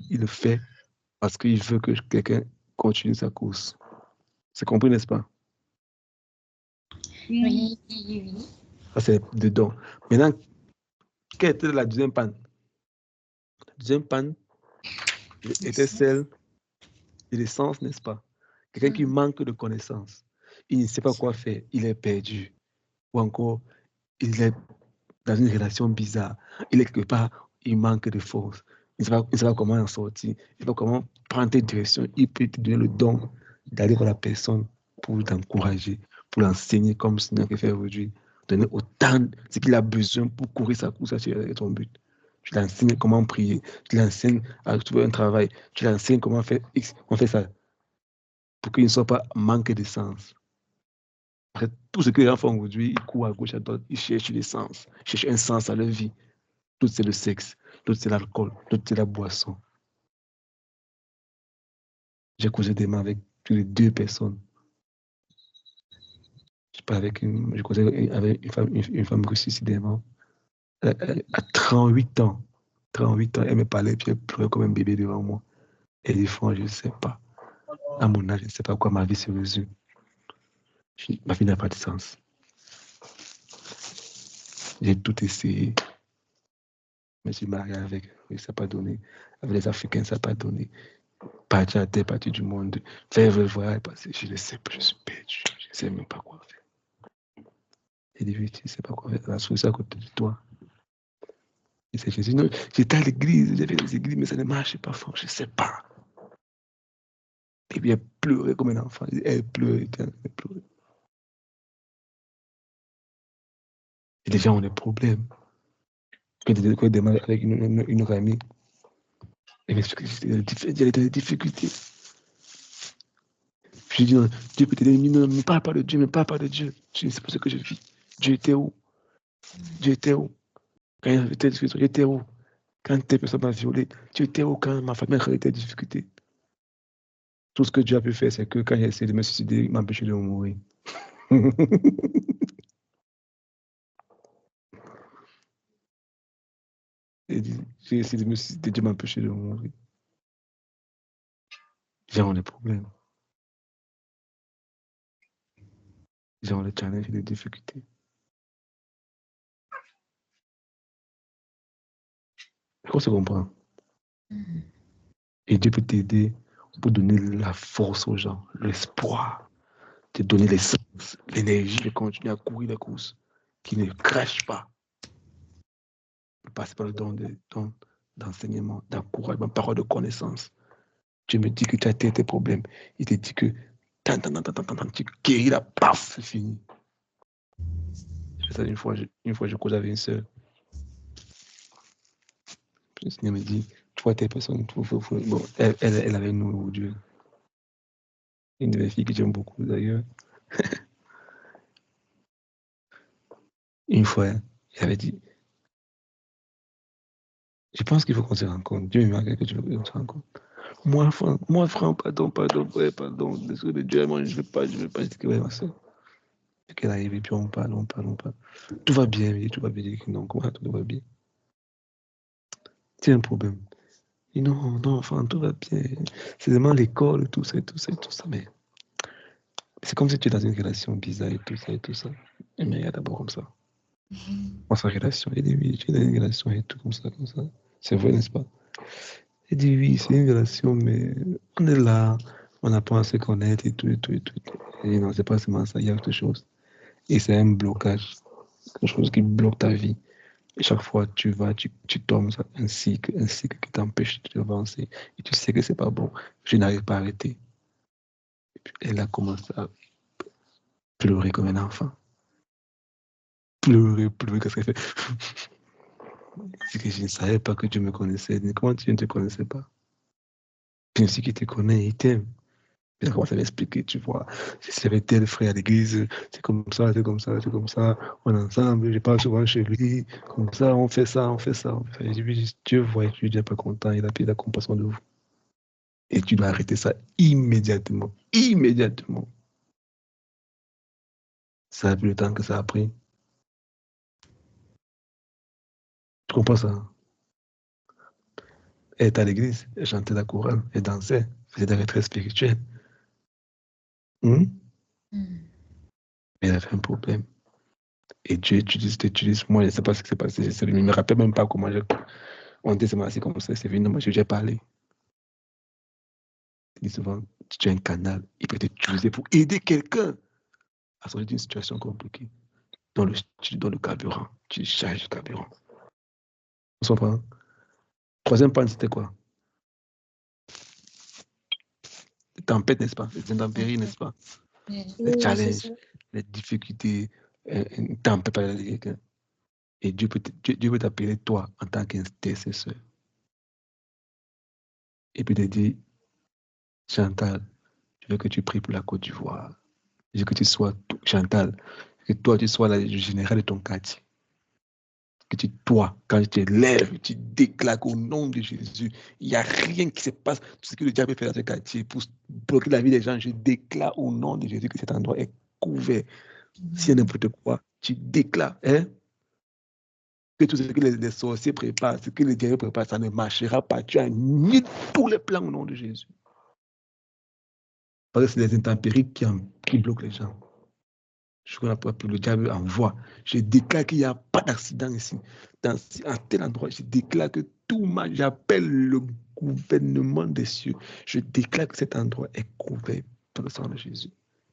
S2: Il le fait parce qu'il veut que quelqu'un continue sa course. C'est compris, n'est-ce pas?
S1: Oui.
S2: Ça, c'est dedans. Maintenant, quelle était la deuxième panne? Deuxième panne était celle de l'essence, n'est-ce pas? Quelqu'un qui manque de connaissances. Il ne sait pas quoi faire, il est perdu. Ou encore, il est dans une relation bizarre. Il est quelque part, il manque de force. Il ne sait pas comment en sortir. Il ne sait pas comment prendre tes directions. Il peut te donner le don d'aller voir la personne pour t'encourager, pour l'enseigner comme Seigneur qui fait aujourd'hui. Donner autant de ce qu'il a besoin pour courir sa course à ton but. Tu l'enseignes comment prier. Tu l'enseignes à trouver un travail. Tu l'enseignes comment faire X. On fait ça pour qu'il ne soit pas manqué de sens. Après, tout ce que les gens font aujourd'hui, ils courent à gauche, à droite, ils cherchent l'essence, ils cherchent un sens à leur vie. Tout c'est le sexe, tout c'est l'alcool, tout c'est la boisson. J'ai causé des mains avec plus de 2 personnes. Je causais avec une femme ressuscitément. À 38 ans, elle me parlait, puis elle pleurait comme un bébé devant moi. Elle dit, franchement, je ne sais pas. À mon âge, je ne sais pas quoi ma vie se résume. Ma vie n'a pas de sens. J'ai tout essayé. Je me suis marié avec, oui, ça n'a pas donné. Avec les Africains, ça n'a pas donné. Partir à telle partie du monde, faire le voyage, je ne sais pas, je suis perdu. Je ne sais même pas quoi faire. J'ai dit, tu ne sais pas quoi faire. La solution à côté de toi. Et c'est Jésus. Non, j'étais à l'église, j'avais des églises, mais ça ne marchait pas fort, je ne sais pas. Et puis elle pleurait comme un enfant. Elle pleurait, elle pleurait. Et les gens ont des problèmes. Quand ils démarrent avec une amie, elle m'explique qu'il y a des difficultés. Puis je dis, non, Dieu peut t'aider, ne me parle pas de Dieu, ne me parle pas de Dieu. Je dis, c'est pour ça que je vis. Dieu était où? Dieu était où? Quand il y avait des difficultés, j'étais où? Quand telle personne m'a violé, Dieu était où? Quand ma famille a eu des difficultés? Tout ce que Dieu a pu faire, c'est que quand j'ai essayé de me suicider, il m'a empêché de mourir. J'ai essayé de me suicider, Dieu m'a empêché de mourir. J'ai des problèmes. J'ai des challenges et des difficultés. On se comprend. Et Dieu peut t'aider pour donner la force aux gens, l'espoir, te donner l'essence, l'énergie de continuer à courir la course, qui ne crache pas. Passe par le don d'enseignement, d'encouragement, parole de connaissance. Dieu me dit que tu as tes problèmes. Il te dit que tu guéris la paf, c'est fini. Je fais ça une fois, je cause avec une sœur. Le Seigneur me dit, tu vois, telle personne, bon, elle avait nous aujourd'hui. Une de mes filles que j'aime beaucoup d'ailleurs. Une fois, il avait dit, je pense qu'il faut qu'on se rencontre. Dieu me dit que tu veux qu'on se rencontre. Moi, frère, pardon. Désolé, Dieu, moi, je ne veux pas. Je dis que ouais, ma soeur. Et qu'elle arrive et puis on parle. Tout va bien, tout va bien. Non, comment tout va bien? C'est un problème. Et non, enfin, tout va bien. C'est vraiment l'école, tout ça. Mais c'est comme si tu es dans une relation bizarre et tout ça. Et mais il y a d'abord comme ça. Dans sa relation, il dit oui, tu es dans une relation et tout comme ça. C'est vrai, n'est-ce pas? Il dit oui, c'est une relation, mais on est là, on apprend à se connaître et tout. Et non, c'est pas seulement ça, il y a autre chose. Et c'est un blocage, quelque chose qui bloque ta vie. Et chaque fois, tu tombes dans un cycle qui t'empêche d'avancer. Et tu sais que c'est pas bon. Je n'arrive pas à arrêter. Et puis, elle a commencé à pleurer comme un enfant. Pleurer, qu'est-ce qu'elle fait? C'est que je ne savais pas que Dieu me connaissait. Comment Dieu ne te connaissait pas? Bien sûr qu'il te connaît, il t'aime. Il a commencé à m'expliquer, tu vois. J'avais tel frère à l'église, c'est comme ça. On est ensemble, je parle souvent chez lui. Comme ça, on fait ça. Et Dieu voit que Dieu n'est pas content, il a pris la compassion de vous. Et tu dois arrêter ça immédiatement. Ça a pris le temps que ça a pris. Tu comprends ça? Elle était à l'église, elle chantait la chorale, elle dansait, faisait des retraites spirituelles. Mais elle avait un problème. Et Dieu t'utilise, moi je ne sais pas ce qui s'est passé, je ne me rappelle même pas comment On dit c'est comme ça, c'est venu, moi j'ai parlé. Il dit souvent, tu es un canal, il peut t'utiliser pour aider quelqu'un à sortir d'une situation compliquée. Tu donnes le carburant, tu charges le carburant. On s'en prend. Troisième point, c'était quoi? Les tempêtes, n'est-ce pas? Les intempéries, n'est-ce pas? Les challenges, les difficultés, une tempête par quelqu'un. Et Dieu peut t'appeler toi en tant qu'intercesseur. Et puis te dire, Chantal, je veux que tu pries pour la Côte d'Ivoire. Je veux que tu sois, Chantal, que toi tu sois le général de ton quartier. Que toi, quand tu te lèves, tu déclares qu'au nom de Jésus, il n'y a rien qui se passe. Tout ce que le diable fait dans ce quartier pour bloquer la vie des gens, je déclare au nom de Jésus que cet endroit est couvert. S'il y a n'importe quoi, tu déclares que tout ce que les sorciers préparent, ce que les diables préparent, ça ne marchera pas. Tu as mis tous les plans au nom de Jésus. Parce que c'est les intempéries qui bloquent les gens. Je crois que le diable envoie. Je déclare qu'il n'y a pas d'accident ici. À tel endroit, je déclare que tout mal, j'appelle le gouvernement des cieux. Je déclare que cet endroit est couvert par le sang de Jésus.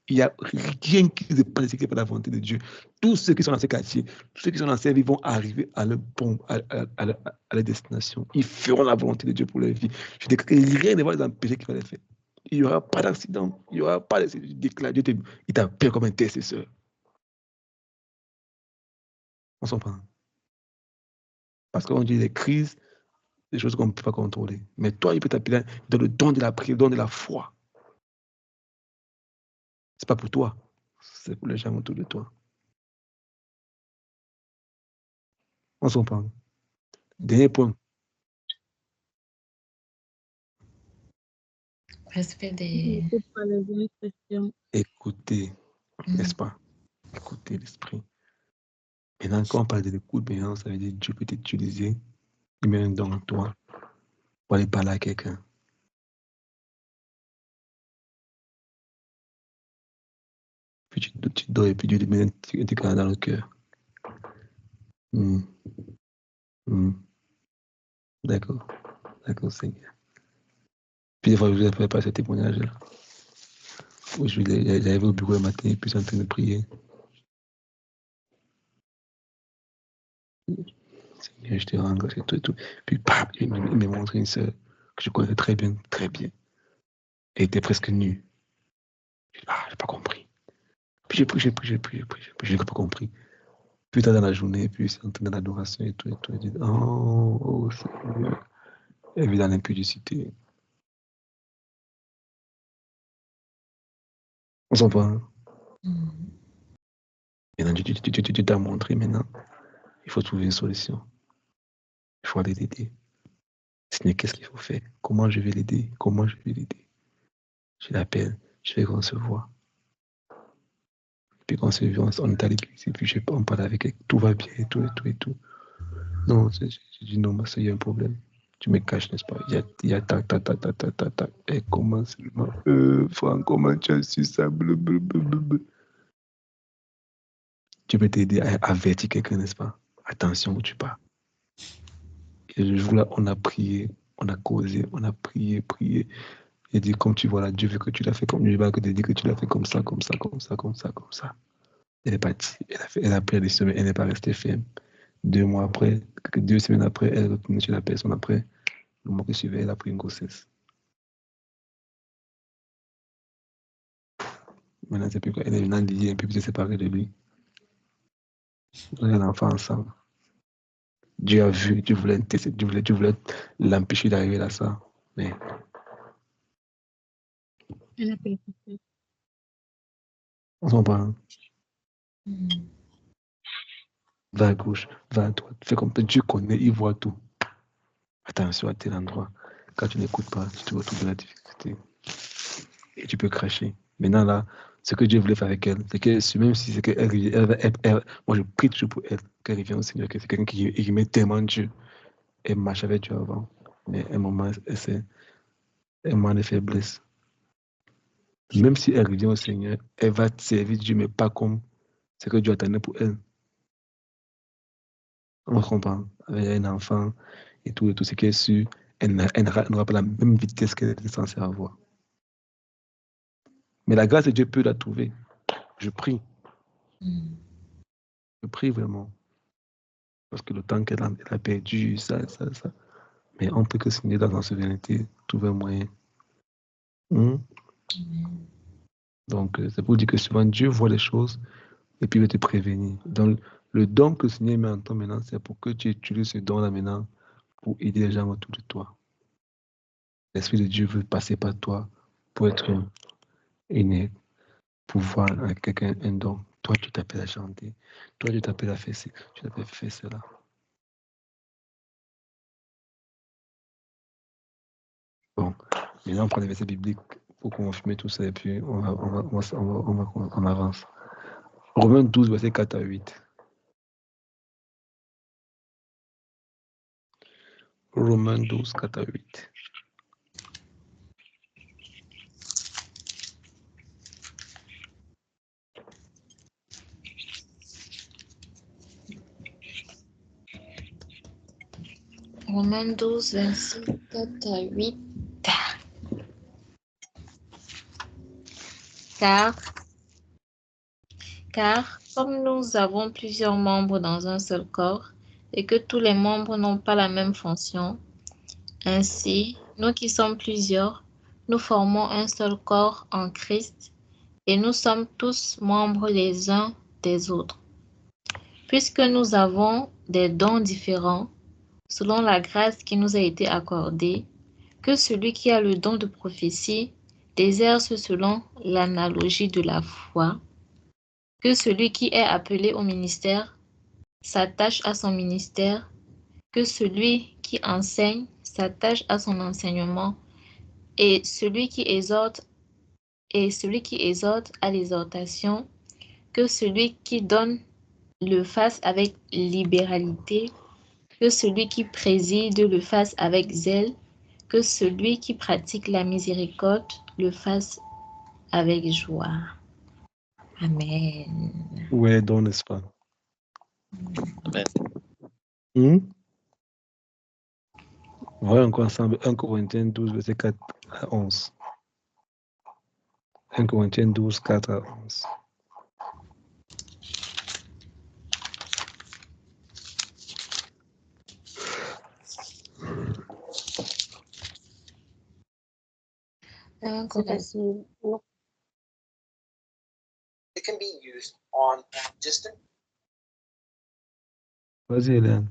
S2: Il n'y a rien qui se passe qui n'est pas la volonté de Dieu. Tous ceux qui sont dans ce quartier, tous ceux qui sont dans ces vies vont arriver à leur destination. Ils feront la volonté de Dieu pour leur vie. Je déclare que rien ne va les empêcher qu'ils vont les faire. Il n'y aura pas d'accident. Il n'y aura pas de... Je déclare, Dieu il t'appelle comme intercesseur. On s'en prend. Parce qu'on dit les crises, des choses qu'on ne peut pas contrôler. Mais toi, il peut t'appeler dans le don de la prière, le don de la foi. Ce n'est pas pour toi, c'est pour les gens autour de toi. On s'en prend. Dernier point.
S1: Respect des...
S2: Écoutez, n'est-ce pas? Écoutez l'esprit. Maintenant, quand on parle de l'écoute, ça veut dire que Dieu peut t'utiliser, il met un don en toi pour aller parler à quelqu'un. Puis tu dors et puis Dieu te met un petit canal dans le cœur. D'accord. D'accord, Seigneur. Puis des fois, je ne fais pas ce témoignage-là. J'arrive au bureau le matin et puis je suis en train de prier. Seigneur, je te rends grâce et tout et tout. Puis, paf, il m'a montré une sœur que je connais très bien, très bien. Elle était presque nue. Je dis, j'ai pas compris. Puis j'ai pris, je n'ai pas compris. Plus tard dans la journée, puis c'est entré dans l'adoration et tout et tout. Elle dit, oh Seigneur. Elle vit dans l'impudicité. On s'en va. Maintenant, tu t'as montré maintenant. Il faut trouver une solution. Il faut aller l'aider. Seigneur, qu'est-ce qu'il faut faire? Comment je vais l'aider? Comment je vais l'aider? Je l'appelle, je vais recevoir. Puis quand on est à l'église, et puis je sais pas, on parle avec elle, tout va bien et tout et tout et tout. Non, je dis non, mais il y a un problème. Tu me caches, n'est-ce pas? Il y a tac. Et comment seulement, Franck, comment tu as su ça? Blablabla. Tu peux t'aider à avertir quelqu'un, n'est-ce pas? Attention où tu pars. Et le jour-là, on a prié, on a causé, on a prié. Il dit, comme tu vois là, Dieu veut que tu l'as fait comme Dieu va te dire que tu l'as fait comme ça. Elle est partie. Elle a pris des semaines, elle n'est pas restée ferme. 2 mois après, 2 semaines après, elle est retournée chez la personne après. Le mois qui suivait, elle a pris une grossesse. Maintenant, c'est plus quoi. Elle est maintenant liée, un peu plus séparée de lui. Ils ont un enfant ensemble. Dieu a vu, Dieu voulait l'empêcher d'arriver là, ça. Mais. On s'en parle. Va à gauche, va à droite. Fais comme Dieu connaît, il voit tout. Attention à tel endroit. Quand tu n'écoutes pas, tu te retrouves dans la difficulté. Et tu peux cracher. Maintenant, là, ce que Dieu voulait faire avec elle, c'est que même si c'est qu'elle, moi je prie toujours pour elle, qu'elle revienne au Seigneur, que c'est quelqu'un qui met tellement Dieu. Elle marche avec Dieu avant. Mais à un moment, elle manque de faiblesse. Même si elle revient au Seigneur, elle va servir Dieu, mais pas comme ce que Dieu attendait pour elle. On comprend. Avec un enfant, et tout ce qui est sûr, elle n'aura pas la même vitesse qu'elle est censée avoir. Mais la grâce de Dieu peut la trouver. Je prie. Je prie vraiment. Parce que le temps qu'elle a perdu, ça. Mais on peut que signer dans la souveraineté, trouver un moyen. Donc, c'est pour dire que souvent Dieu voit les choses et puis il veut te prévenir. Donc, le don que le Seigneur met en toi maintenant, c'est pour que tu utilises ce don-là maintenant pour aider les gens autour de toi. L'Esprit de Dieu veut passer par toi pour être aîné, pour voir à quelqu'un un don. Toi, tu t'appelles à chanter. Toi, tu t'appelles à faire ci. Tu t'appelles à faire cela. Bon, maintenant on prend les versets bibliques pour confirmer tout ça et puis on avance. Romains 12, versets 4 à 8. Romains 12, 4 à 8.
S1: Romains 12, versets 4 à 8. Car comme nous avons plusieurs membres dans un seul corps, et que tous les membres n'ont pas la même fonction, ainsi, nous qui sommes plusieurs, nous formons un seul corps en Christ, et nous sommes tous membres les uns des autres. Puisque nous avons des dons différents, selon la grâce qui nous a été accordée, que celui qui a le don de prophétie exerce selon l'analogie de la foi, que celui qui est appelé au ministère s'attache à son ministère, que celui qui enseigne s'attache à son enseignement, et celui qui exhorte à l'exhortation, que celui qui donne le fasse avec libéralité, que celui qui préside le fasse avec zèle, que celui qui pratique la miséricorde le fasse avec joie. Amen.
S2: Ouais, don, n'est-ce pas?
S5: Amen.
S2: Voyons encore ensemble 1 Corinthiens 12, verset 4 à 11. 1 Corinthiens 12, 4 à 11.
S3: C'est facile. Non.
S5: It can be used on distant.
S2: Vas-y, Hélène.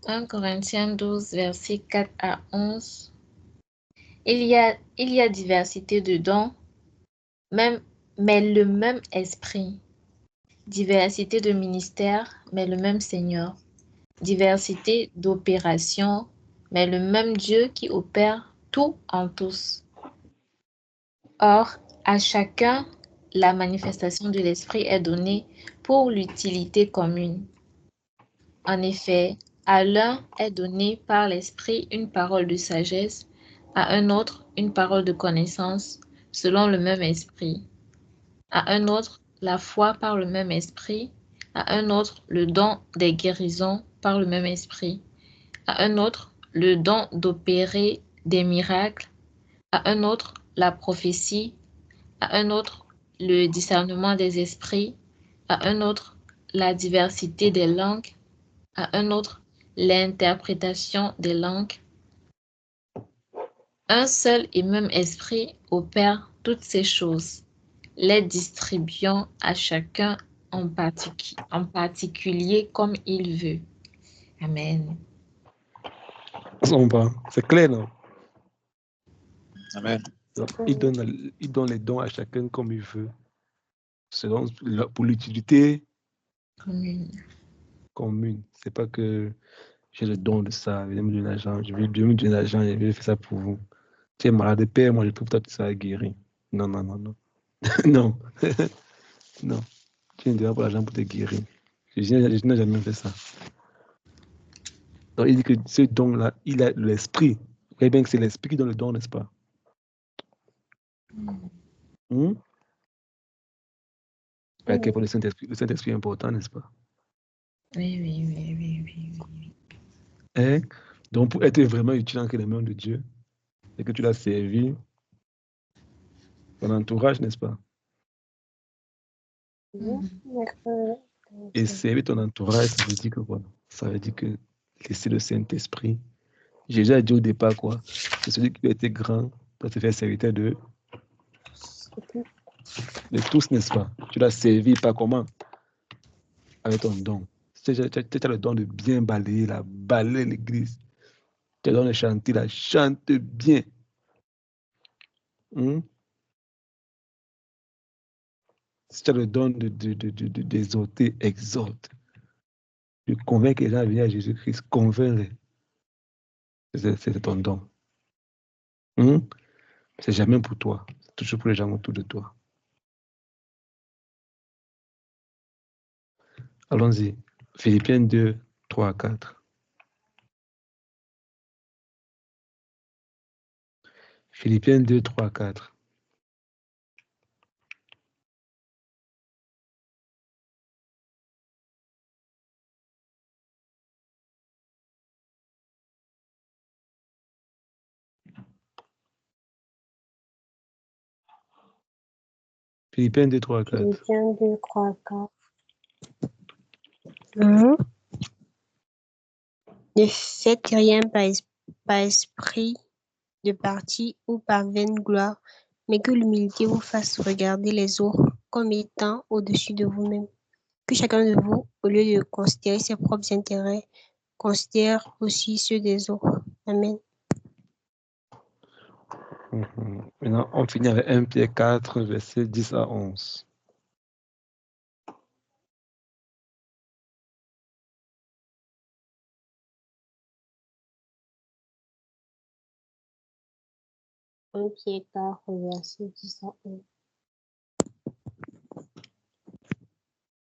S1: 1 Corinthiens 12, versets 4 à 11. Il y a diversité de dons, mais le même esprit. Diversité de ministères, mais le même Seigneur. Diversité d'opérations, mais le même Dieu qui opère tout en tous. Or, à chacun, la manifestation de l'Esprit est donnée pour l'utilité commune. En effet, à l'un est donnée par l'Esprit une parole de sagesse, à un autre une parole de connaissance, selon le même Esprit. À un autre, la foi par le même Esprit, à un autre, le don des guérisons par le même Esprit, à un autre, le don d'opérer des miracles, à un autre, la prophétie, à un autre, le discernement des esprits, à un autre, la diversité des langues, à un autre, l'interprétation des langues. Un seul et même esprit opère toutes ces choses, les distribuant à chacun en particulier comme il veut. Amen.
S2: C'est clair, non?
S5: Amen.
S2: Donc, il donne les dons à chacun comme il veut, selon pour l'utilité commune. C'est pas que j'ai le don de ça, je vais me donner l'argent, je vais me donner l'argent, je vais faire ça pour vous. Tu es malade de père, moi je trouve que ça a guéri. Non. non. Non. Tu ne donnes pas l'argent pour te guérir. Je n'ai jamais fait ça. Donc il dit que ce don-là, il a l'esprit. Vous voyez bien que c'est l'esprit qui donne le don, n'est-ce pas? À quel point le Saint-Esprit est important, n'est-ce pas?
S1: Oui.
S2: Hein? Donc, pour être vraiment utile entre les mains de Dieu, c'est que tu l'as servi ton entourage, n'est-ce pas? Et servir ton entourage, ça veut dire que quoi? Ça veut dire que laisser le Saint-Esprit. J'ai déjà dit au départ, quoi? C'est celui qui a été grand, doit se faire serviteur de tous, n'est-ce pas? Tu l'as servi, pas comment? Avec ton don. Tu as le don de bien balayer, balayer l'église. Tu as le don de chanter, chante bien. Si tu as le don d'exhorter, exhorte. De convaincre les gens à venir à Jésus-Christ, convainc-les. C'est ton don. C'est jamais pour toi. C'est toujours pour les gens autour de toi. Allons-y. Philippiens 2, 3 à 4. Philippiens 2, 3 à 4. Philippiens 2, 3 à 4.
S3: Philippiens 2, 3 à 4. Ne faites rien par esprit de parti ou par vaine gloire, mais que l'humilité vous fasse regarder les autres comme étant au-dessus de vous-même. Que chacun de vous, au lieu de considérer ses propres intérêts, considère aussi ceux des autres. Amen.
S2: Maintenant, on finit avec 1 Pierre 4, versets 10 à 11.
S3: Un Pierre 4, verset 10 à 11.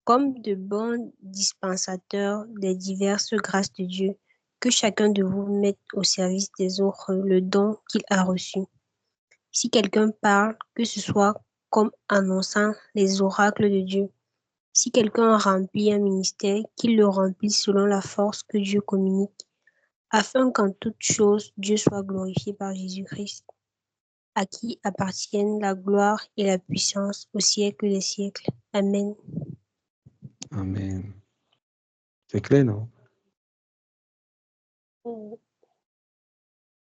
S3: Comme de bons dispensateurs des diverses grâces de Dieu, que chacun de vous mette au service des autres le don qu'il a reçu. Si quelqu'un parle, que ce soit comme annonçant les oracles de Dieu. Si quelqu'un remplit un ministère, qu'il le remplisse selon la force que Dieu communique, afin qu'en toute chose, Dieu soit glorifié par Jésus-Christ, à qui appartiennent la gloire et la puissance au siècle des siècles. Amen.
S2: Amen. C'est clair, non?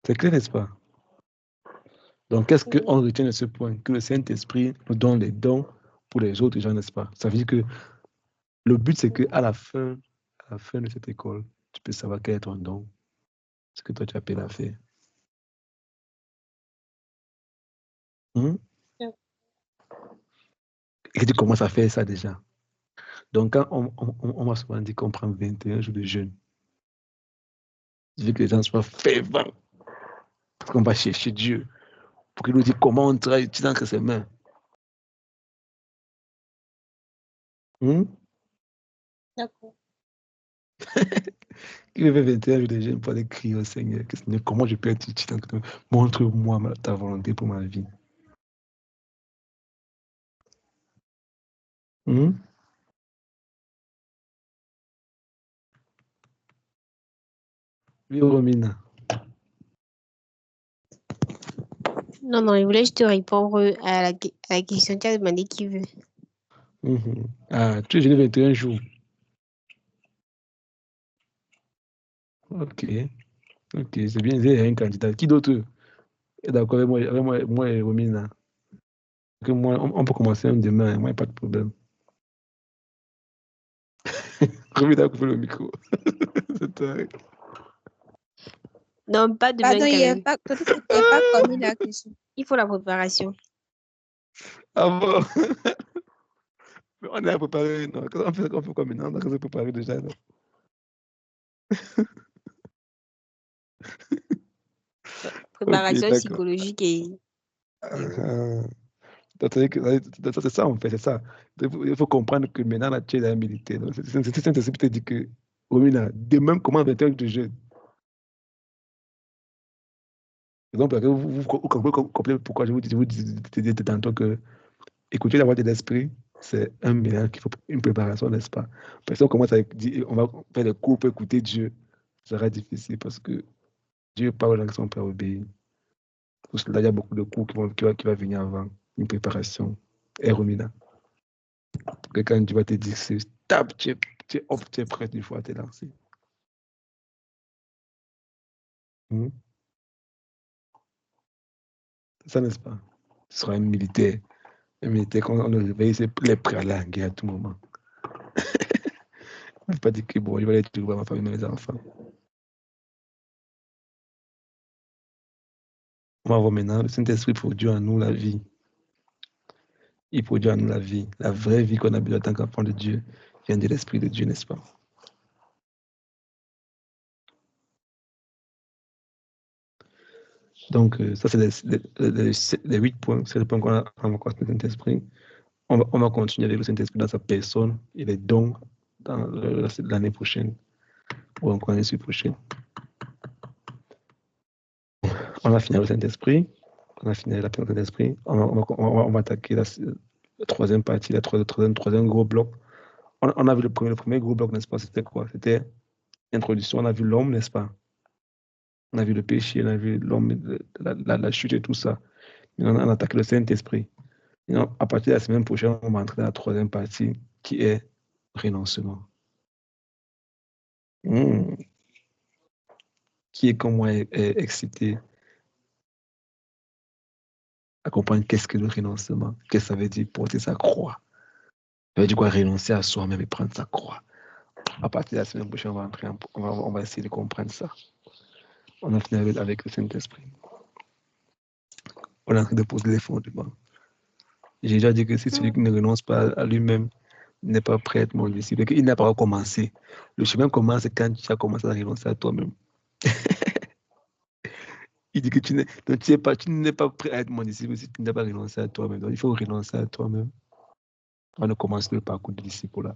S2: C'est clair, n'est-ce pas? Donc, qu'est-ce qu'on retient de ce point? Que le Saint-Esprit nous donne les dons pour les autres gens, n'est-ce pas? Ça veut dire que le but, c'est qu'à la fin de cette école, tu peux savoir quel est ton don, ce que toi, tu appelles à faire. Et que tu commences à faire ça déjà. Donc, quand on va souvent dire qu'on prend 21 jours de jeûne, je veux que les gens soient fervents. Parce qu'on va chercher Dieu pour qu'il nous dise comment on travaille utilisant que ses mains.
S3: D'accord.
S2: Il veut 21 jours de jeûne pour aller crier au Seigneur. Comment je peux être utile? Montre-moi ta volonté pour ma vie. Oui, Romina.
S3: Non, il voulait juste te répondre à la question. Tu as demandé qui veut.
S2: Ah, tu es jeûné 21 jours. Ok, c'est bien, il y a un candidat. Qui d'autre est d'accord avec moi et Romina? Que moi, on peut commencer demain, moi, il n'y a pas de problème. Romina a coupé le micro. C'est toi.
S3: Non, pas demain.
S6: Pardon, il n'y a pas commis la question.
S3: Il faut la préparation.
S2: Ah bon? On est à préparer, non? On fait quoi maintenant? On a préparé déjà, non?
S3: Préparation
S2: Okay,
S3: psychologique et...
S2: C'est ça, en fait, c'est ça. Il faut comprendre que maintenant, tu es dans la militaire. C'est Saint-Esprit te dit que, Romina, demain, comment 21 de jeûne? Donc, vous comprenez pourquoi je vous dis tantôt que écouter la voix de l'esprit, c'est un mélange qu'il faut une préparation, n'est-ce pas? Parce qu'on commence à dire, on va faire des cours pour écouter Dieu. Ça sera difficile parce que Dieu parle aux gens qui sont prêts à obéir. Pour cela, il y a beaucoup de cours qui va venir avant, une préparation. Et Romina, que quand Dieu va te dire, c'est stop, tu es prêt une fois à te lancer. Ça, n'est-ce pas? Ce sera un militaire. Un militaire, quand on le réveille, il est prêt à la guerre à tout moment. On ne peut pas dire que bon, je vais aller trouver ma famille et mes enfants. On va voir maintenant, le Saint-Esprit produit en nous la vie. Il produit en nous la vie. La vraie vie qu'on a besoin en tant qu'enfant de Dieu vient de l'Esprit de Dieu, n'est-ce pas? Donc, ça, c'est les 8 points. C'est le point qu'on a encore le Saint-Esprit. On va continuer avec le Saint-Esprit dans sa personne et les dons dans l'année prochaine ou encore l'année prochaine. On a fini le Saint-Esprit. On a fini la personne de Saint-Esprit. On va attaquer la troisième partie, le troisième gros bloc. On a vu le premier gros bloc, n'est-ce pas? C'était quoi? C'était l'introduction. On a vu l'homme, n'est-ce pas? On a vu le péché, on a vu l'homme, la chute et tout ça. Maintenant, on a attaqué le Saint-Esprit. À partir de la semaine prochaine, on va entrer dans la troisième partie qui est renoncement. Qui est comme moi excité à comprendre qu'est-ce que le renoncement, qu'est-ce que ça veut dire porter sa croix. Ça veut dire quoi? Renoncer à soi-même et prendre sa croix. À partir de la semaine prochaine, on va essayer de comprendre ça. On a fini avec le Saint-Esprit. On est en train de poser les fondements. J'ai déjà dit que si celui qui ne renonce pas à lui-même n'est pas prêt à être mon disciple, il n'a pas commencé. Le chemin commence quand tu as commencé à renoncer à toi-même. Il dit que tu n'es pas prêt à être mon disciple si tu n'as pas renoncé à toi-même. Donc, il faut renoncer à toi-même. On a commencé le parcours du disciple là.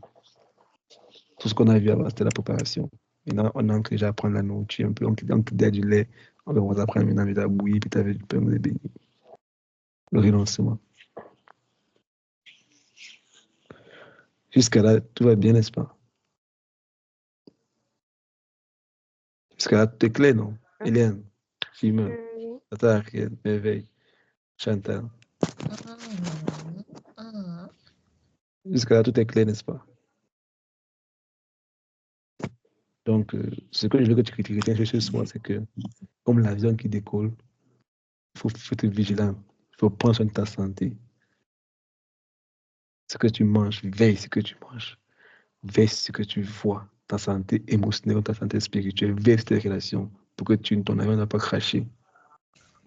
S2: Tout ce qu'on a vu avant, c'était la préparation. Maintenant, on a déjà à prendre la nourriture un peu. On te du lait. On va apprendre maintenant à bouillir, puis tu avais du pain de béni. Le renoncement. Jusqu'à là, tout va bien, n'est-ce pas? Jusqu'à là, tout est clair, non? Hélène, Fimeux, Tata Ariel, Merveille, Chantal. Jusqu'à là, tout est clair, n'est-ce pas? Donc, ce que je veux que tu retiens ce soir, c'est que, comme l'avion qui décolle, il faut être vigilant. Il faut prendre soin de ta santé. Ce que tu manges, veille ce que tu manges. Veille ce que tu vois. Ta santé émotionnelle, ta santé spirituelle. Veille tes relations pour que ton avion n'a pas craché.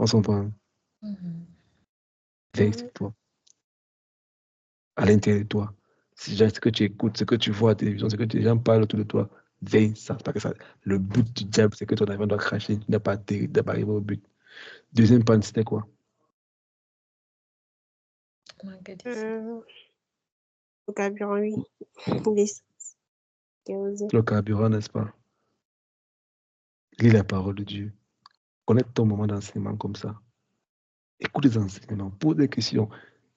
S2: On s'entend. Veille sur toi. À l'intérieur de toi. Ce que tu écoutes, ce que tu vois à la télévision, ce que les gens parlent autour de toi, veille ça. Parce que ça, le but du diable, c'est que ton avion doit cracher. Tu n'as pas arrivé au but. Deuxième point, c'était quoi?
S3: Le carburant, oui.
S2: Le carburant, n'est-ce pas? Lis la parole de Dieu. Connaître ton moment d'enseignement comme ça. Écoute les enseignements, pose des questions.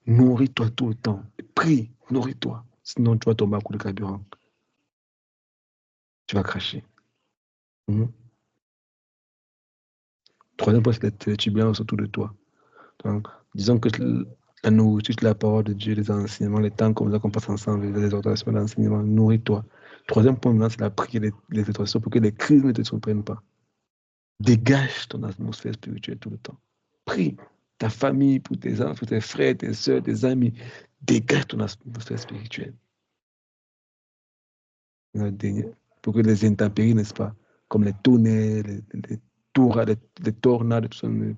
S2: Nourris-toi tout le temps. Prie, nourris-toi. Sinon, tu vas tomber à coup de carburant. Tu vas cracher. Troisième point, c'est les turbulences autour de toi. Donc, disons que la nourriture, la parole de Dieu, les enseignements, les temps comme ça qu'on passe ensemble, les exhortations, l'enseignement, nourris-toi. Troisième point, maintenant, c'est la prière, les exhortations pour que les crises ne te surprennent pas. Dégage ton atmosphère spirituelle tout le temps. Prie. Ta famille, pour tes enfants, pour tes frères, tes soeurs, tes amis. Dégage ton atmosphère spirituelle. Pour que les intempéries, n'est-ce pas, comme les tonnerres, les tornades, tout ça, ne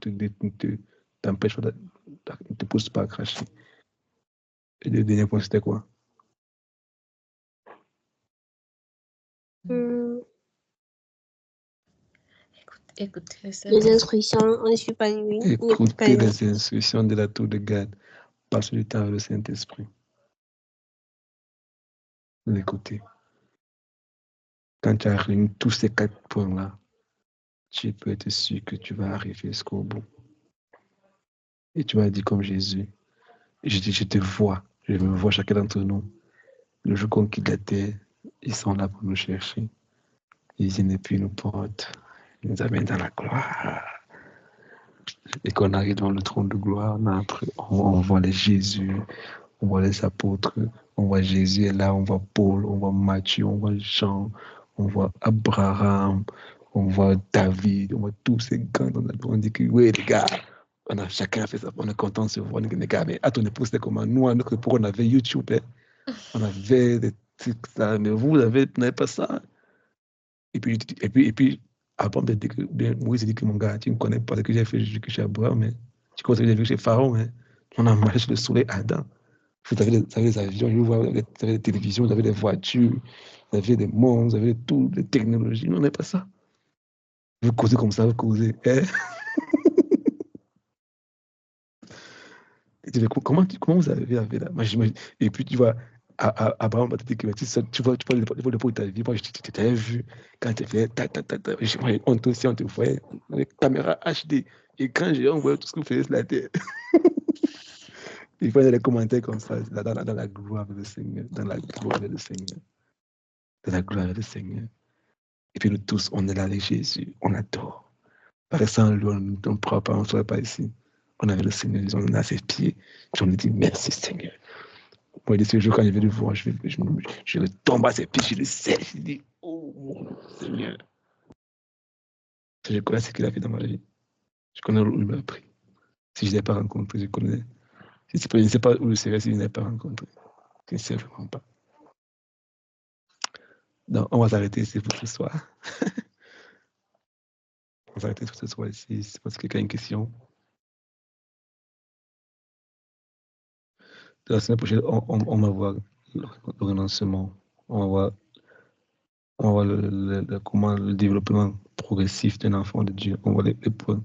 S2: t'empêchent pas, ne te poussent pas à cracher. Et le dernier point, c'était quoi?
S1: Écoutez
S3: les instructions, on ne suit pas lui.
S2: Écoutez les instructions de la tour de garde. Passe du temps avec le Saint-Esprit. L'écouter. Quand tu as réuni tous ces 4 points-là, tu peux être sûr que tu vas arriver jusqu'au bout. Et tu vas dire comme Jésus, je te vois, je me vois chacun d'entre nous. Le jour qu'on quitte la terre, ils sont là pour nous chercher. Il vient et puis nous porte, il nous amène dans la gloire. Et quand on arrive dans le trône de gloire, on voit les Jésus, on voit les apôtres, on voit Jésus est là, on voit Paul, on voit Matthieu, on voit Jean, on voit Abraham, on voit David, on voit tous ces gars. On dit que oui, les gars, chacun a fait ça, on est content de se voir. Les gars, mais à ton époque, c'était comment? Nous, à notre époque, on avait YouTube, on avait des trucs, ça, mais vous n'avez pas ça. Et puis après, Moïse dit que mon gars, tu ne me connais pas, ce que j'ai fait chez Abraham, mais tu connais ce que j'ai fait chez Pharaon, hein. On a marché sur le soleil ardent. Vous avez les avions, vous avez les télévisions, vous avez les voitures, vous avez des mondes, vous avez toutes les technologies. Non, on n'a pas ça. Vous causez comme ça, vous causez. Hein? Et tu dis, comment vous avez la vie là? Et puis tu vois, Abraham va te dire que tu vois le pot de ta vie. Moi, je t'avais vu quand tu fais on te voyait avec caméra HD. Et quand j'ai envoyé tout ce que vous faisiez sur la terre. Il faut les commentaires comme ça, dans la gloire de le Seigneur, dans la gloire de le Seigneur, dans la gloire de le Seigneur. Et puis nous tous, on est là avec Jésus, on adore. Par sans lui, on ne prend pas, on ne serait pas ici. On avait le Seigneur, on est à ses pieds, puis on lui dit merci Seigneur. Moi, ce jour, quand je vais le voir, je le tombe à ses pieds, je le sèche, je dis, oh mon Seigneur. Je connais ce qu'il a fait dans ma vie. Je connais où il m'a pris. Si je ne l'ai pas rencontré, je connais. Je ne sais pas où le serait si je ne l'ai pas rencontré. Je ne sais vraiment pas. Donc, on va s'arrêter ici pour ce soir. On va s'arrêter pour ce soir ici. C'est parce que quelqu'un a une question. La semaine prochaine, on va voir le renoncement. On va voir comment le développement progressif d'un enfant de Dieu. On va les points.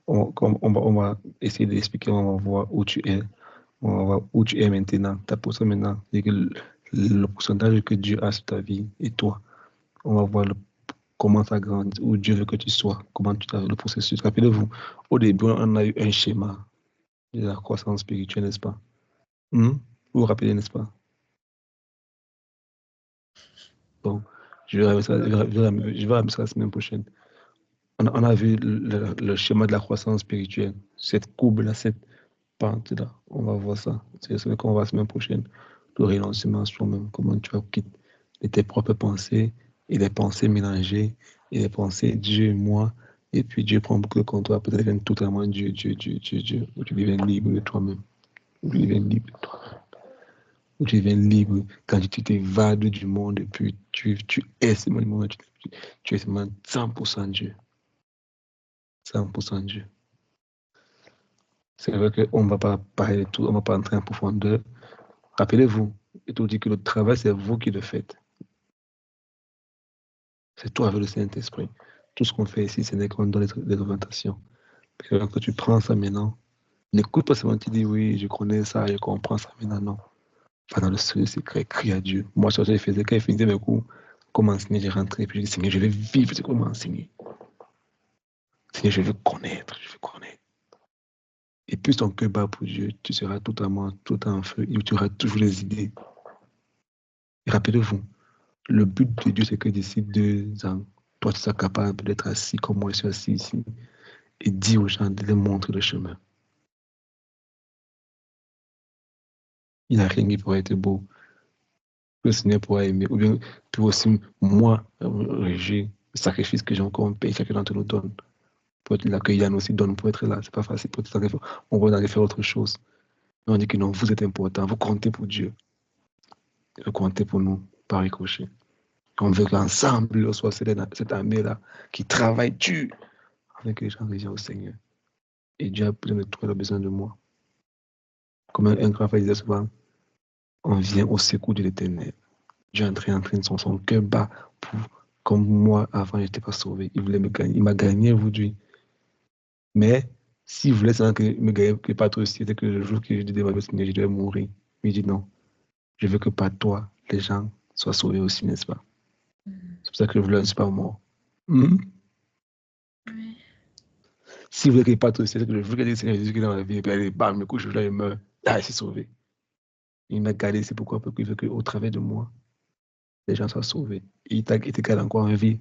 S2: On va essayer d'expliquer, on va voir où tu es. On va voir où tu es maintenant, ta position maintenant. Et que le pourcentage que Dieu a sur ta vie et toi. On va voir comment ça grandit, où Dieu veut que tu sois, comment tu as le processus. Rappelez-vous, au début, on a eu un schéma de la croissance spirituelle, n'est-ce pas? Vous vous rappelez, n'est-ce pas? Bon, je vais ramener ça la semaine prochaine. On a vu le schéma de la croissance spirituelle, cette courbe-là, cette pente-là. On va voir ça. C'est ce qu'on va la semaine prochaine. Le renoncement soi-même, comment tu vas quitter tes propres pensées et les pensées mélangées et les pensées Dieu, moi, et puis Dieu prend beaucoup de contrôle. Peut-être devienne totalement Dieu, où tu deviens libre de toi-même. Où tu deviens libre de toi-même. Où tu deviens libre quand tu t'évades du monde et puis tu es ce moment, tu es seulement 100% Dieu. 100% Dieu. C'est vrai qu'on ne va pas parler de tout, on ne va pas entrer en profondeur. Rappelez-vous, il te dit que le travail, c'est vous qui le faites. C'est toi avec le Saint-Esprit. Tout ce qu'on fait ici, ce n'est qu'on donne des orientations. Quand tu prends ça maintenant, n'écoute pas seulement, tu dis oui, je connais ça, je comprends ça maintenant, non. Va dans le secret, crie à Dieu. Moi, ce que je faisais, quand je finissais mes cours, comme enseigner, j'ai rentré, puis je dis, Seigneur, je vais vivre ce qu'on m'a enseigné. Seigneur, je veux connaître. Et plus ton cœur bat pour Dieu, tu seras totalement tout en feu et tu auras toujours les idées. Et rappelez-vous, le but de Dieu, c'est que d'ici 2 ans, toi, tu sois capable d'être assis comme moi, je suis assis ici, et dire aux gens de leur montrer le chemin. Il n'y a rien qui pourrait être beau. Le Seigneur pourra aimer. Ou bien, puis aussi, moi, j'ai le sacrifice que j'ai encore payé, chacun d'entre nous donne. Pour être là, que Yann aussi donne pour être là. C'est pas facile. On va aller faire autre chose. Mais on dit que non, vous êtes important. Vous comptez pour Dieu. Vous comptez pour nous, par ricochet. On veut qu'ensemble, on soit cette armée-là qui travaille dur avec les gens qui au Seigneur. Et Dieu a besoin de toi, il a besoin de moi. Comme un grand frère disait souvent, on vient au secours de l'Éternel. Dieu est en train de son cœur bat pour, comme moi, avant, je n'étais pas sauvé. Il voulait me gagner. Il m'a gagné aujourd'hui. Mais s'il voulait seulement me gagner, que pas toi aussi, c'était que le jour que je devais le Seigneur, je devais mourir. Mais il dit non. Je veux que par toi, les gens soient sauvés aussi, n'est-ce pas? C'est pour ça que je voulais un super mort. Si vous voulez qu'il parte aussi, c'est que je veux que le Seigneur Jésus qui est dans la vie, et puis allez, bam, me couche, je vais meurt. Ah, je suis sauvé. Il m'a gardé, c'est pourquoi, parce qu'il veut qu'au travers de moi, les gens soient sauvés. Et il te garde encore en vie.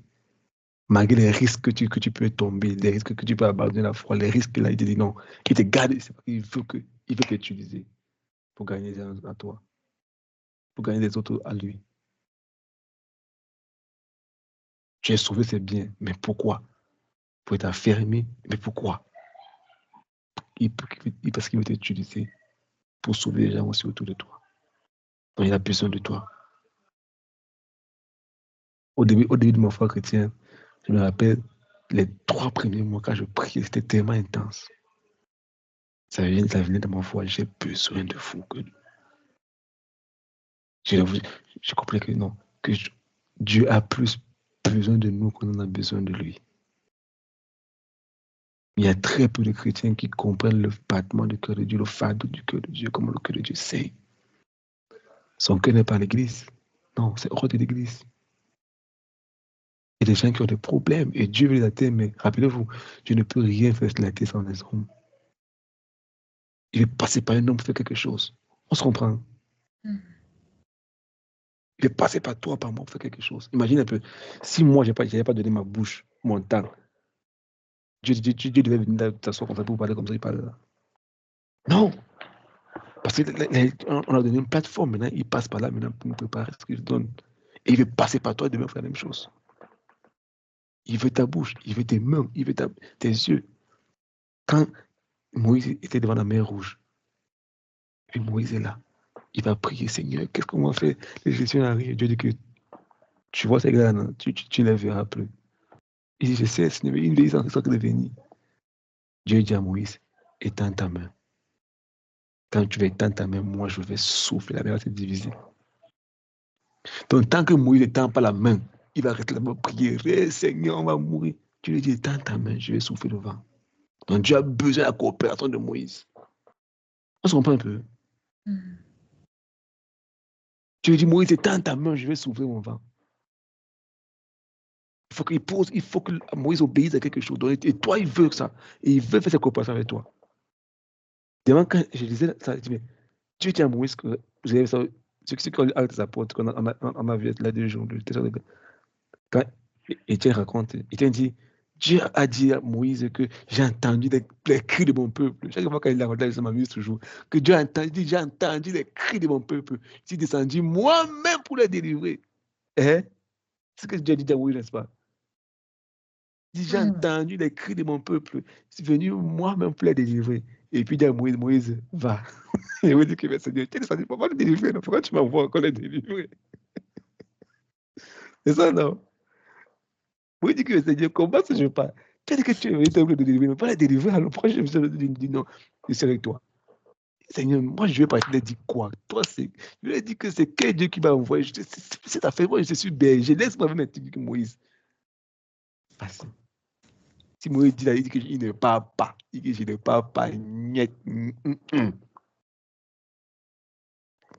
S2: Malgré les risques que tu peux tomber, les risques que tu peux abandonner la foi, les risques qu'il a dit non, il te garde, c'est parce qu'il veut t'utiliser pour gagner des gens à toi, pour gagner des autres à lui. Tu es sauvé, c'est bien, mais pourquoi? Pour être affermi, mais pourquoi? Parce qu'il veut t'utiliser pour sauver les gens aussi autour de toi. Donc il a besoin de toi. Au début de ma foi chrétienne, je me rappelle, les 3 premiers mois, quand je priais, c'était tellement intense. Ça venait de ma foi, j'ai besoin de vous. J'ai compris que non, que Dieu a plus besoin de nous qu'on en a besoin de lui. Il y a très peu de chrétiens qui comprennent le battement du cœur de Dieu, le fardeau du cœur de Dieu, comment le cœur de Dieu sait. Son cœur n'est pas l'église. Non, c'est hors de l'église. Il y a des gens qui ont des problèmes et Dieu veut les atteindre, mais rappelez-vous, Dieu ne peut rien faire sur la terre sans les hommes. Il est passé par un homme pour faire quelque chose. On se comprend. Il est passé par toi, par moi pour faire quelque chose. Imagine un peu, si moi, je n'avais pas donné ma bouche, mon temps, Dieu devait venir t'asseoir comme ça pour parler comme ça, il parle là. Non! Parce qu'on a donné une plateforme, maintenant, il passe par là maintenant pour nous préparer ce qu'il donne. Et il veut passer par toi, il devait faire la même chose. Il veut ta bouche, il veut tes mains, il veut tes yeux. Quand Moïse était devant la mer Rouge, et Moïse est là, il va prier, Seigneur, qu'est-ce qu'on va faire? Les Égyptiens arrivent, Dieu dit que tu vois ces gars-là, tu ne les verras plus. Il dit, je sais, Seigneur, mais ils sont en train de venir. Dieu dit à Moïse, étends ta main. Quand tu vas étendre ta main, moi je vais souffler, la mer va se diviser. Donc tant que Moïse n'étend pas la main, il va rester là-bas prier, Seigneur, on va mourir. Tu lui dis, étends ta main, je vais souffler le vent. Donc Dieu a besoin de la coopération de Moïse. On se comprend un peu? Tu lui dis, Moïse, étends ta main, je vais souffler mon vent. Il faut que Moïse obéisse à quelque chose. Donc, et toi, il veut ça. Et il veut faire cette coopération avec toi. Demain, quand je disais ça, je dis, mais Dieu dit à Moïse que vous avez ça, ce qui est avec sa porte, qu'on a vu là 2 jours. Quand Étienne raconte, Étienne dit, Dieu a dit à Moïse que j'ai entendu les cris de mon peuple. Chaque fois qu'il a raconté, ça m'amuse toujours. Que Dieu a entendu, j'ai entendu les cris de mon peuple. Je suis descendu moi-même pour les délivrer. Hein? C'est ce que Dieu a dit à Moïse, n'est-ce pas? J'ai entendu les cris de mon peuple. Je suis venu moi-même pour les délivrer. Et puis, il dit à Moïse, Moïse, va. Et Moïse dit que Seigneur, tu es descendu pour les délivrer. Pourquoi tu m'envoies encore les délivrer? C'est ça, non? Moïse dit que Seigneur, comment est-ce que je pars? Tu as dit que tu es venu te délivrer, mais pas les délivrer. Alors, pourquoi je me suis dit non, je suis avec toi? Seigneur, moi, je vais pas te dire quoi? Toi, je lui ai dit que c'est quel Dieu qui m'a envoyé. C'est ta fait, moi, je suis berger. Laisse-moi même que Moïse. Facile. Si Moïse dit, il dit qu'il ne parle pas, il dit que je ne parle pas,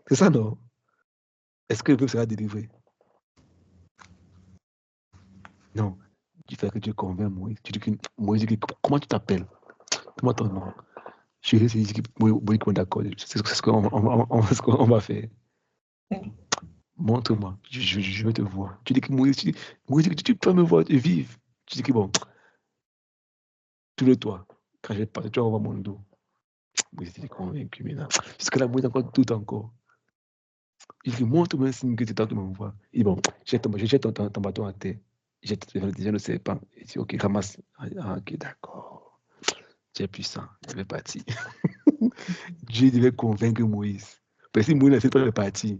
S2: c'est ça, non? Est-ce que le peuple sera délivré? Non. Tu fais que Dieu convainc Moïse. Tu dis que Moïse dit, comment tu t'appelles? Comment ton nom? Je lui ai dit que Moïse est d'accord. C'est ce qu'on va faire. Montre-moi. Je veux te voir. Tu dis que Moïse, tu peux me voir vivre. Tu dis que bon, tout le toit. Quand je vais passer, tu vas voir mon dos. Moïse est convaincu maintenant. Jusque-là, Moïse encore tout encore. Il dit, montre-moi un signe que c'est toi qui m'envoies. Il dit, bon, je jette ton bâton à terre. Jette le serpent. Il dit, ok, ramasse. Ah, ok, d'accord. Tu es puissant. Je vais partir. Dieu devait convaincre Moïse. Parce que si Moïse n'essaie pas de partir, il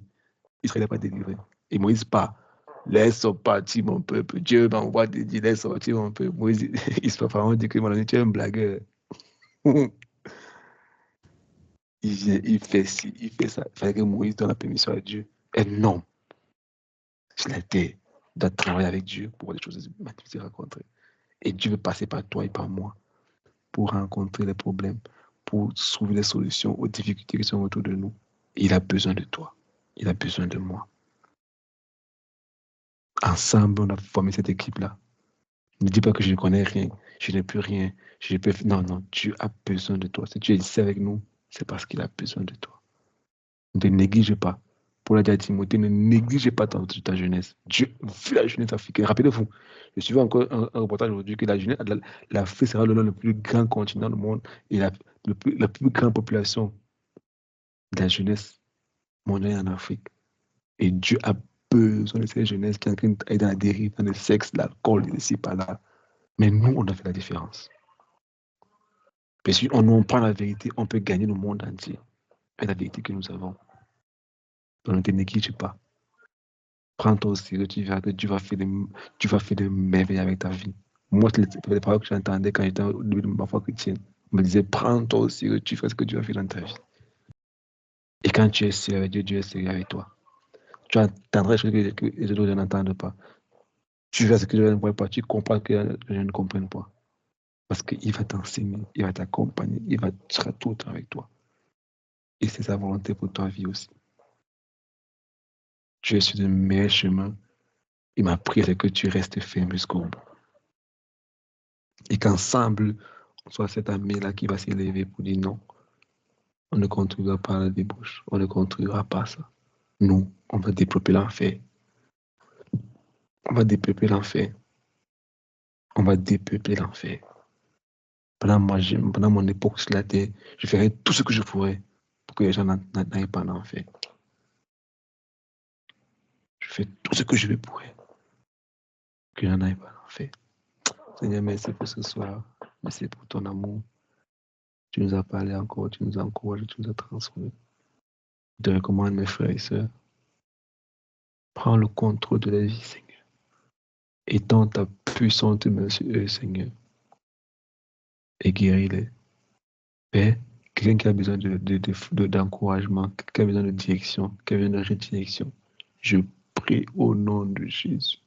S2: ne serait pas délivré. Et Moïse part. Laisse partir mon peuple. Dieu m'envoie de dire, laisse sortir mon peuple. Moïse, il se fait vraiment dire que mon ami, tu es un blagueur. Il fait ci, il fait ça. Il fallait que Moïse donne la permission à Dieu. Et non. Je l'étais. Tu dois travailler avec Dieu pour voir des choses magnifiques rencontrer. Et Dieu veut passer par toi et par moi pour rencontrer les problèmes, pour trouver les solutions aux difficultés qui sont autour de nous. Il a besoin de toi. Il a besoin de moi. Ensemble, on a formé cette équipe-là. Ne dis pas que je ne connais rien, je n'ai plus rien. Non, non, Dieu a besoin de toi. Si tu es ici avec nous, c'est parce qu'il a besoin de toi. Ne néglige pas Paul a dit à Timothée, ne négligez pas ta jeunesse. Dieu veut la jeunesse africaine. Rappelez-vous, je suis encore un reportage aujourd'hui que la jeunesse, l'Afrique sera le plus grand continent du monde et la plus grande population de la jeunesse mondiale en Afrique. Et Dieu a besoin de cette jeunesse qui est en train d'être dans la dérive, dans le sexe, l'alcool, ici, par là. Mais nous, on a fait la différence. Parce que si on prend la vérité, on peut gagner le monde entier. C'est la vérité que nous avons. Donc ne te néglige pas. Prends-toi au sérieux, tu verras que tu vas faire des merveilles avec ta vie. Moi, c'est les paroles que j'entendais quand j'étais au début de ma foi chrétienne. On me disait, prends-toi au sérieux, tu feras ce que tu vas faire dans ta vie. Et quand tu es sérieux avec Dieu, Dieu est sérieux avec toi. Tu entendras ce que les autres n'entendent pas. Tu verras ce que les autres ne voient pas. Tu comprends que les gens ne comprennent pas. Parce qu'il va t'enseigner, il va t'accompagner, il sera tout le temps avec toi. Et c'est sa volonté pour ta vie aussi. Tu es sur le meilleur chemin. Et ma prière, c'est que tu restes ferme jusqu'au bout. Et qu'ensemble, on soit cet ami-là qui va s'élever pour dire non. On ne contribuera pas à la débauche. On ne contribuera pas à ça. Nous, on va développer l'enfer. On va dépeupler l'enfer. On va dépeupler l'enfer. Pendant mon époque sur la terre, je ferai tout ce que je pourrais pour que les gens n'aillent pas en enfer. Je fais tout ce que je vais pour que les gens n'aillent pas en enfer. Seigneur, merci pour ce soir. Merci pour ton amour. Tu nous as parlé encore, tu nous as encouragé, tu nous as transformés. Je te recommande, mes frères et sœurs, prends le contrôle de la vie, Seigneur. Étends ta puissante main sur eux, Seigneur, et guéris-les. Père, quelqu'un qui a besoin d'encouragement, quelqu'un qui a besoin de direction, qui a besoin de redirection, je prie au nom de Jésus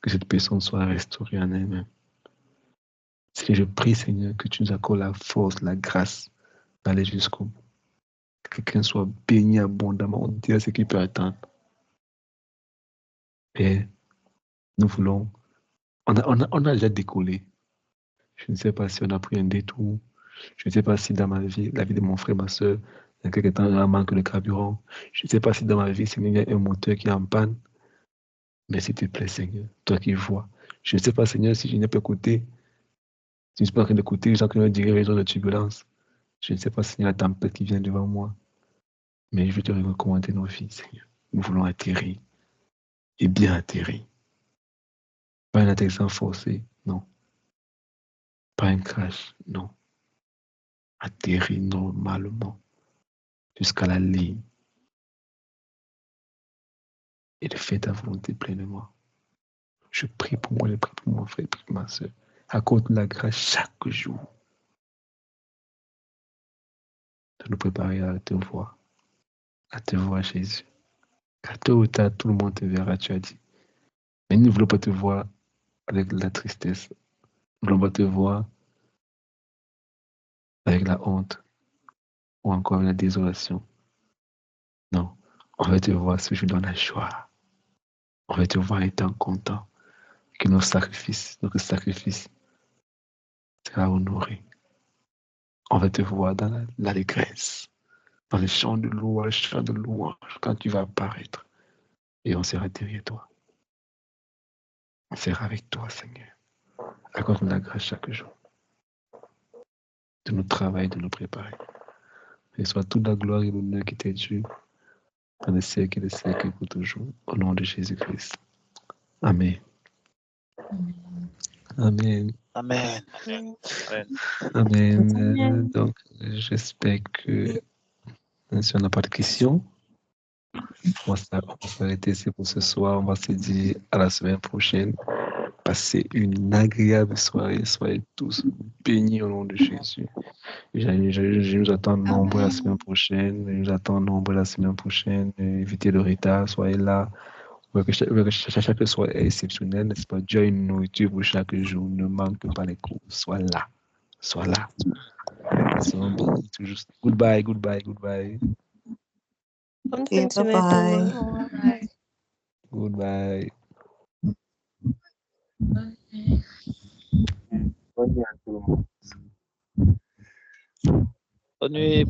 S2: que cette personne soit restaurée en elle-même. C'est que je prie, Seigneur, que tu nous accordes la force, la grâce d'aller jusqu'au bout. Que quelqu'un soit béni abondamment, on dirait ce qu'il peut attendre. Père, nous voulons, on a déjà décollé. Je ne sais pas si on a pris un détour. Je ne sais pas si dans ma vie, la vie de mon frère, ma soeur, il y a quelque temps, il y a un manque de carburant. Je ne sais pas si dans ma vie, il y a un moteur qui est en panne. Mais s'il te plaît, Seigneur, toi qui vois. Je ne sais pas, Seigneur, si je n'ai pas écouté, si je ne suis pas en train d'écouter les gens qui me diraient raison de turbulence. Je ne sais pas s'il y a la tempête qui vient devant moi. Mais je vais te recommander nos vies, Seigneur. Nous voulons atterrir. Et bien atterrir. Pas un atterrissage forcé, non. Pas un crash, non. Atterrir normalement jusqu'à la ligne et de faire ta volonté pleinement. Je prie pour moi, je prie pour mon frère, je prie pour ma soeur. Accorde la grâce chaque jour de nous préparer à te voir Jésus. Car tôt ou tard, tout le monde te verra, tu as dit. Mais nous ne voulons pas te voir avec la tristesse. Nous ne voulons pas te voir avec la honte ou encore avec la désolation. Non, on veut te voir ce jour dans la joie. On veut te voir étant content que notre sacrifice sera honoré. On veut te voir dans l'allégresse, dans les chants de louange, quand tu vas apparaître. Et on sera derrière toi. On sera avec toi, Seigneur. Accorde-nous la grâce chaque jour de nous travailler, de nous préparer. Et soit toute la gloire et l'honneur qui t'est dû dans les siècles et les siècles pour toujours. Au nom de Jésus-Christ. Amen. Amen.
S5: Amen.
S2: Amen. Donc, j'espère que si on n'a pas de questions, on va s'arrêter ici pour ce soir. On va se dire à la semaine prochaine. Passez une agréable soirée. Soyez tous bénis au nom de Jésus. Je nous attends nombreux la semaine prochaine. Évitez le retard. Soyez là. Chaque soir est exceptionnel, n'est-ce pas? Dieu a une nourriture pour chaque jour. Ne manque pas les cours. Sois là. Soyons bénis toujours. Goodbye.
S3: Bonne fin de semaine tout le monde.
S2: Goodbye.
S5: Bonne nuit à tout le monde. Bonne nuit.